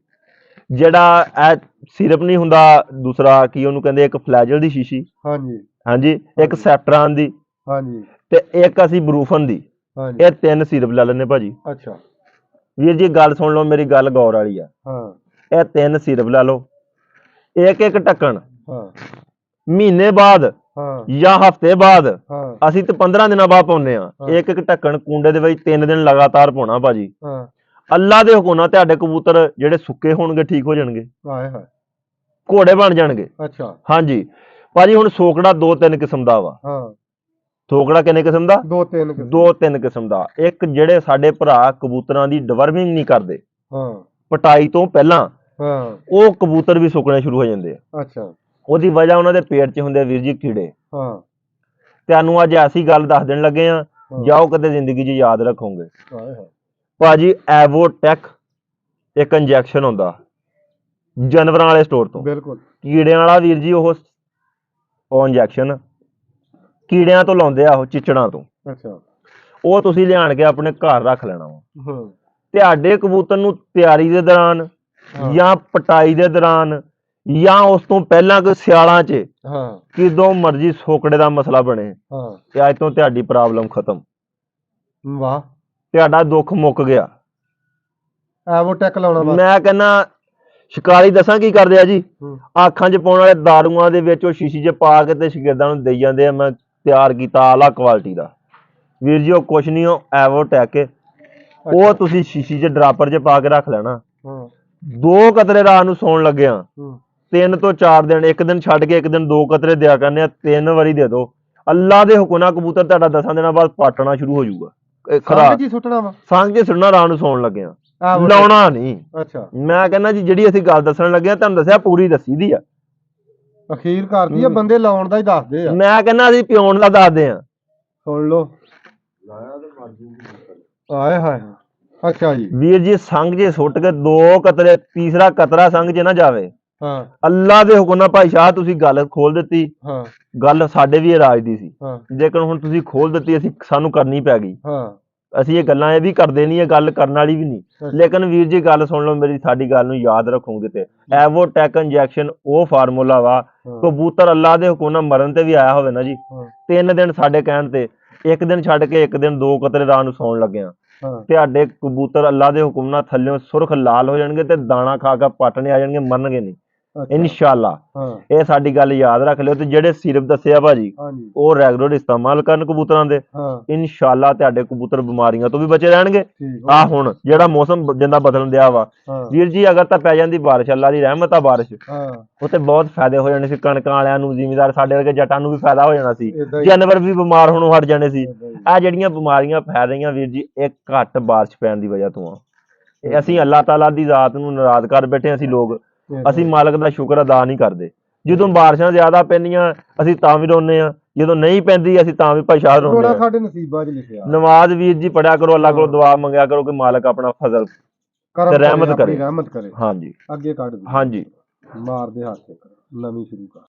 ਜਿਹੜਾ ਇਹ ਸਿਰਪ ਨਹੀਂ ਹੁੰਦਾ, ਦੂਸਰਾ ਕੀ ਉਹਨੂੰ ਕਹਿੰਦੇ, ਇੱਕ ਫਲੈਜਲ ਦੀ ਸ਼ੀਸ਼ੀ, ਹਾਂਜੀ, ਇੱਕ ਸੈਫਟਰਾਨ ਦੀ, ਤੇ ਇੱਕ ਅਸੀਂ ਬਰੂਫਨ ਦੀ, ਇਹ 3 ਸਿਰਪ ਲੈ ਲੈਣੇ ਭਾਜੀ। ਅੱਛਾ ਵੀਰ ਜੀ, ਗੱਲ ਸੁਣ ਲਓ ਮੇਰੀ, ਗੱਲ ਗੌਰ ਵਾਲੀ ਆ। ਇਹ 3 ਸਿਰਪ ਲੈ ਲਓ, ਇੱਕ ਢੱਕਣ, ਮਹੀਨੇ ਬਾਅਦ ਜਾਂ ਹਫ਼ਤੇ ਬਾਅਦ, ਅਸੀਂ ਤੇ 15 ਦਿਨਾਂ ਬਾਅਦ ਪਾਉਂਦੇ ਆ। ਇੱਕ ਢੱਕਣ ਕੁੰਡੇ ਦੇ ਵਿੱਚ 3 ਦਿਨ ਲਗਾਤਾਰ ਪਾਉਣਾ ਭਾਜੀ। ਅੱਲਾ ਦੇ ਹੁਕਮ ਨਾਲ ਤੁਹਾਡੇ ਕਬੂਤਰ ਜਿਹੜੇ ਸੁੱਕੇ ਹੋਣਗੇ ਠੀਕ ਹੋ ਜਾਣਗੇ, ਘੋੜੇ ਬਣ ਜਾਣਗੇ। ਅੱਛਾ, ਹਾਂਜੀ ਭਾਜੀ। ਹੁਣ ਸੋਕੜਾ 2-3 ਕਿਸਮ ਦਾ ਵਾ। ਸੋਕੜਾ ਕਿੰਨੇ ਕਿਸਮ ਦਾ? 2-3 ਕਿਸਮ ਦਾ। ਇੱਕ ਜਿਹੜੇ ਸਾਡੇ ਭਰਾ ਕਬੂਤਰਾਂ ਦੀ ਡਵਰਮਿੰਗ ਨਹੀਂ ਕਰਦੇ ਪਟਾਈ ਤੋਂ ਪਹਿਲਾਂ, ਉਹ ਕਬੂਤਰ ਵੀ ਸੁੱਕਣੇ ਸ਼ੁਰੂ ਹੋ ਜਾਂਦੇ ਆ। ਅੱਛਾ, ਉਹਦੀ ਵਜ੍ਹਾ ਉਹਨਾਂ ਦੇ ਪੇਟ 'ਚ ਹੁੰਦੇ ਵੀਰ ਜੀ ਕੀੜੇ। ਤੁਹਾਨੂੰ ਅੱਜ ਐਸੀ ਗੱਲ ਦੱਸ ਦੇਣ ਲੱਗੇ ਆ, ਜਾਓ ਕਦੇ ਜ਼ਿੰਦਗੀ 'ਚ ਯਾਦ ਰੱਖੋਗੇ ਭਾਜੀ। ਐਵੋਟੈਕ ਇੱਕ ਇੰਜੈਕਸ਼ਨ ਹੁੰਦਾ ਜਾਨਵਰਾਂ ਵਾਲੇ ਸਟੋਰ ਤੋਂ, ਬਿਲਕੁਲ ਕੀੜਿਆਂ ਵਾਲਾ ਵੀਰ ਜੀ। ਉਹ ਇੰਜੈਕਸ਼ਨ ਕੀੜਿਆਂ ਤੋਂ ਲਾਉਂਦੇ ਆ, ਉਹ ਚਿਚੜਾਂ ਤੋਂ। ਅੱਛਾ, ਉਹ ਤੁਸੀਂ ਲਿਆਣ ਕੇ ਆਪਣੇ ਘਰ ਰੱਖ ਲੈਣਾ ਵਾ। ਤੁਹਾਡੇ ਕਬੂਤਰ ਨੂੰ ਤਿਆਰੀ ਦੇ ਦੌਰਾਨ ਜਾਂ ਪਟਾਈ ਦੇ ਦੌਰਾਨ ਜਾਂ ਉਸ ਤੋਂ ਪਹਿਲਾਂ ਕੋਈ ਸਿਆਲਾਂ 'ਚ ਹਾਂ ਕਿਦੋਂ ਮਰਜ਼ੀ ਸੋਕੜੇ ਦਾ ਮਸਲਾ ਬਣੇ ਹਾਂ ਤੇ ਅੱਜ ਤੋਂ ਤੁਹਾਡੀ ਪ੍ਰੋਬਲਮ ਖਤਮ, ਵਾਹ ਤੁਹਾਡਾ ਦੁੱਖ ਮੁੱਕ ਗਿਆ। ਐਵੋਟੈਕ ਲਾਉਣਾ ਬਸ। ਮੈਂ ਕਹਿੰਦਾ ਸ਼ਿਕਾਰੀ ਦੱਸਾਂ ਕੀ ਕਰਦੇ ਆ ਜੀ, ਹੂੰ ਅੱਖਾਂ 'ਚ ਪਾਉਣ ਵਾਲੇ ਦਾਰੂਆਂ ਦੇ ਵਿੱਚ ਉਹ ਸ਼ੀਸ਼ੀ 'ਚ ਪਾ ਕੇ ਤੇ ਸ਼ਾਗਿਰਦਾਂ ਨੂੰ ਦੇਈ ਜਾਂਦੇ ਆ। ਮੈਂ ਤਿਆਰ ਕੀਤਾ ਆਲਾ ਕੁਆਲਿਟੀ ਦਾ ਵੀਰ ਜੀ, ਉਹ ਕੁਛ ਨਹੀਂ, ਉਹ ਐਵੋਟੈਕ ਹੈ। ਉਹ ਤੁਸੀਂ ਸ਼ੀਸ਼ੀ 'ਚ ਡਰਾਪਰ 'ਚ ਪਾ ਕੇ ਰੱਖ ਲੈਣਾ। ਹਾਂ 2 ਕਤਰੇ ਰਾਤ ਨੂੰ ਸੌਣ ਲੱਗਿਆ, ਹੂੰ 3 ਤੋਂ 4 ਦਿਨ, ਇੱਕ ਦਿਨ ਛੱਡ ਕੇ ਇੱਕ ਦਿਨ 2 ਕਤਰੇ ਦਿਆ ਕਰਨੇ ਆ, 3 ਵਾਰੀ ਦੇ ਦਿਓ। ਅੱਲਾ ਦੇ ਹੁਕਮ ਨਾਲ ਕਬੂਤਰ ਤੁਹਾਡਾ 10 ਦਿਨਾਂ ਬਾਅਦ ਪਾਟਣਾ ਸ਼ੁਰੂ ਹੋ ਜਾਊਗਾ। ਖਰਾ ਜੀ ਸੁੱਟਣਾ ਵਾ ਸੰਗ 'ਚ ਸੁਣਨਾ ਰਾਤ ਨੂੰ ਸੌਣ ਲੱਗਿਆ, ਐਵੋਟੈਕ। ਲਾਉਣਾ ਨਹੀਂ। ਅੱਛਾ ਮੈਂ ਕਹਿੰਦਾ ਜੀ ਜਿਹੜੀ ਅਸੀਂ ਗੱਲ ਦੱਸਣ ਲੱਗੇ ਆ ਤੁਹਾਨੂੰ ਦੱਸਿਆ ਪੂਰੀ ਦੱਸੀ ਦੀ ਆ। ਅਖੀਰ ਕਰਦੀ ਆ, ਬੰਦੇ ਲਾਉਣ ਦਾ ਹੀ ਦੱਸਦੇ ਆ। ਮੈਂ ਕਹਿੰਦਾ ਅਸੀਂ ਪਿਉਣ ਦਾ ਦੱਸਦੇ ਆ। ਸੁਣ ਲਓ ਆਏ ਹਾਏ। ਅੱਛਾ ਜੀ ਵੀਰ ਜੀ ਸੰਗ 'ਚ ਸੁੱਟ ਕੇ 2 ਕਤਰੇ, ਤੀਸਰਾ ਕਤਰਾ ਸੰਗ 'ਚ ਨਾ ਜਾਵੇ। ਹਾਂ ਅੱਲਾ ਦੇ ਹੁਕਮ ਨਾਲ ਭਾਈ ਸ਼ਾਹ ਤੁਸੀਂ ਗੱਲ ਖੋਲ ਦਿੱਤੀ। ਹਾਂ ਗੱਲ ਸਾਡੇ ਵੀ ਰਾਜ ਦੀ ਸੀ, ਹਾਂ ਲੇਕਿਨ ਹੁਣ ਤੁਸੀਂ ਖੋਲ ਦਿੱਤੀ, ਸਾਨੂੰ ਕਰਨੀ ਪੈ ਗਈ। ਹਾਂ ਅਸੀਂ ਇਹ ਗੱਲਾਂ ਇਹ ਵੀ ਕਰਦੇ ਨਹੀਂ, ਇਹ ਗੱਲ ਕਰਨ ਵਾਲੀ ਵੀ ਨਹੀਂ। ਅੱਛਾ। ਲੇਕਿਨ ਵੀਰ ਜੀ ਗੱਲ ਸੁਣ ਲਓ ਮੇਰੀ, ਸਾਡੀ ਗੱਲ ਨੂੰ ਯਾਦ ਰੱਖੋਗੇ ਤੇ ਐਵੋਟੈਕ ਇੰਜੈਕਸ਼ਨ ਉਹ ਫਾਰਮੂਲਾ ਵਾ, ਹਾਂ ਕਬੂਤਰ ਅੱਲਾ ਦੇ ਹੁਕਮ ਨਾਲ ਮਰਨ ਤੇ ਵੀ ਆਇਆ ਹੋਵੇ ਨਾ ਜੀ, ਹਾਂ 3 ਦਿਨ ਸਾਡੇ ਕਹਿਣ ਤੇ, ਇੱਕ ਦਿਨ ਛੱਡ ਕੇ ਇੱਕ ਦਿਨ 2 ਕਤਰੇ ਰਾਤ ਨੂੰ ਸੌਣ ਲੱਗਿਆ, ਹਾਂ ਤੁਹਾਡੇ ਕਬੂਤਰ ਅੱਲਾ ਦੇ ਹੁਕਮ ਨਾਲ ਥੱਲਿਓਂ ਸੁਰਖ ਲਾਲ ਹੋ ਜਾਣਗੇ ਤੇ ਦਾਣਾ ਖਾ ਕੇ ਪਟਣੇ ਆ ਜਾਣਗੇ, ਮਰਨਗੇ ਨਹੀਂ ਅੱਛਾ। ਇਨਸ਼ਾਅੱਲਾ। ਹਾਂ ਇਹ ਸਾਡੀ ਗੱਲ ਯਾਦ ਰੱਖ ਲਿਓ। ਤੇ ਜਿਹੜੇ ਸਿਰਫ ਦੱਸਿਆ ਭਾਜੀ ਹਾਂਜੀ ਉਹ ਰੈਗੂਲਰ ਇਸਤੇਮਾਲ ਕਰਨ ਕਬੂਤਰਾਂ ਦੇ, ਹਾਂ ਇਨਸ਼ਾਅੱਲਾ ਤੁਹਾਡੇ ਕਬੂਤਰ ਬਿਮਾਰੀਆਂ ਤੋਂ ਵੀ ਬਚੇ ਰਹਿਣਗੇ। ਠੀਕ ਆ ਹੁਣ ਜਿਹੜਾ ਮੌਸਮ ਜਿੰਦਾ ਬਦਲਣ ਦਿਆ ਵਾ ਹਾਂ ਵੀਰ ਜੀ, ਅਗਰ ਤਾਂ ਪੈ ਜਾਂਦੀ ਬਾਰਿਸ਼, ਅੱਲਾ ਦੀ ਰਹਿਮਤ ਆ ਬਾਰਿਸ਼, ਹਾਂ ਉੱਥੇ ਬਹੁਤ ਫਾਇਦੇ ਹੋ ਜਾਣੇ ਸੀ ਕਣਕਾਂ ਵਾਲਿਆਂ ਨੂੰ, ਜ਼ਿਮੀਦਾਰ ਸਾਡੇ ਵਰਗੇ ਜੱਟਾਂ ਨੂੰ ਵੀ ਫਾਇਦਾ ਹੋ ਜਾਣਾ ਸੀ, ਏਦਾਂ ਹੀ। ਜਾਨਵਰ ਵੀ ਬਿਮਾਰ ਹੋਣੋਂ ਹਟ ਜਾਣੇ ਸੀ। ਏਦਾਂ ਹੀ। ਆ ਜਿਹੜੀਆਂ ਬਿਮਾਰੀਆਂ ਫੈਲ ਰਹੀਆਂ ਵੀਰ ਜੀ, ਇਹ ਘੱਟ ਬਾਰਿਸ਼ ਪੈਣ ਦੀ ਵਜ੍ਹਾ ਤੋਂ ਆ। ਇਹ ਅਸੀਂ ਅੱਲਾਹ ਤਾਲਾ ਦੀ ਜ਼ਾਤ ਨੂੰ ਨਾਰਾਜ਼ ਕਰ ਬੈਠੇ। ਅਸੀਂ ਲੋਕ ਅਸੀਂ ਮਾਲਕ ਦਾ ਸ਼ੁਕਰ ਅਦਾ ਨਹੀਂ ਕਰਦੇ। ਜਦੋਂ ਬਾਰਿਸ਼ਾਂ ਜ਼ਿਆਦਾ ਪੈਂਦੀਆਂ ਅਸੀਂ ਤਾਂ ਵੀ ਰੋਂਦੇ ਆ, ਜਦੋਂ ਨਹੀਂ ਪੈਂਦੀ ਅਸੀਂ ਤਾਂ ਵੀ ਭਾਈ ਸ਼ਾਹ ਰੋਂਦੇ ਥੋੜਾ ਆ। ਸਾਡੇ ਨਸੀਬਾਂ 'ਚ ਲਿਖਿਆ। ਨਮਾਜ਼ ਵੀਰ ਜੀ ਪੜਿਆ ਕਰੋ, ਅੱਲਾਹ ਕੋਲੋਂ ਦੁਆ ਮੰਗਿਆ ਕਰੋ ਕਿ ਮਾਲਕ ਆਪਣਾ ਫਜ਼ਲ ਕਰਮ ਤੇ ਕਰੇ, ਰਹਿਮਤ ਆਪਣੀ ਕਰੇ। ਰਹਿਮਤ ਕਰੇ, ਹਾਂਜੀ ਅੱਗੇ ਕੱਢ ਦੇ, ਹਾਂਜੀ ਮਾਰ ਦੇ ਹੱਥ ਇੱਕ ਨਵੀਂ ਸ਼ੁਰੂ ਕਰ।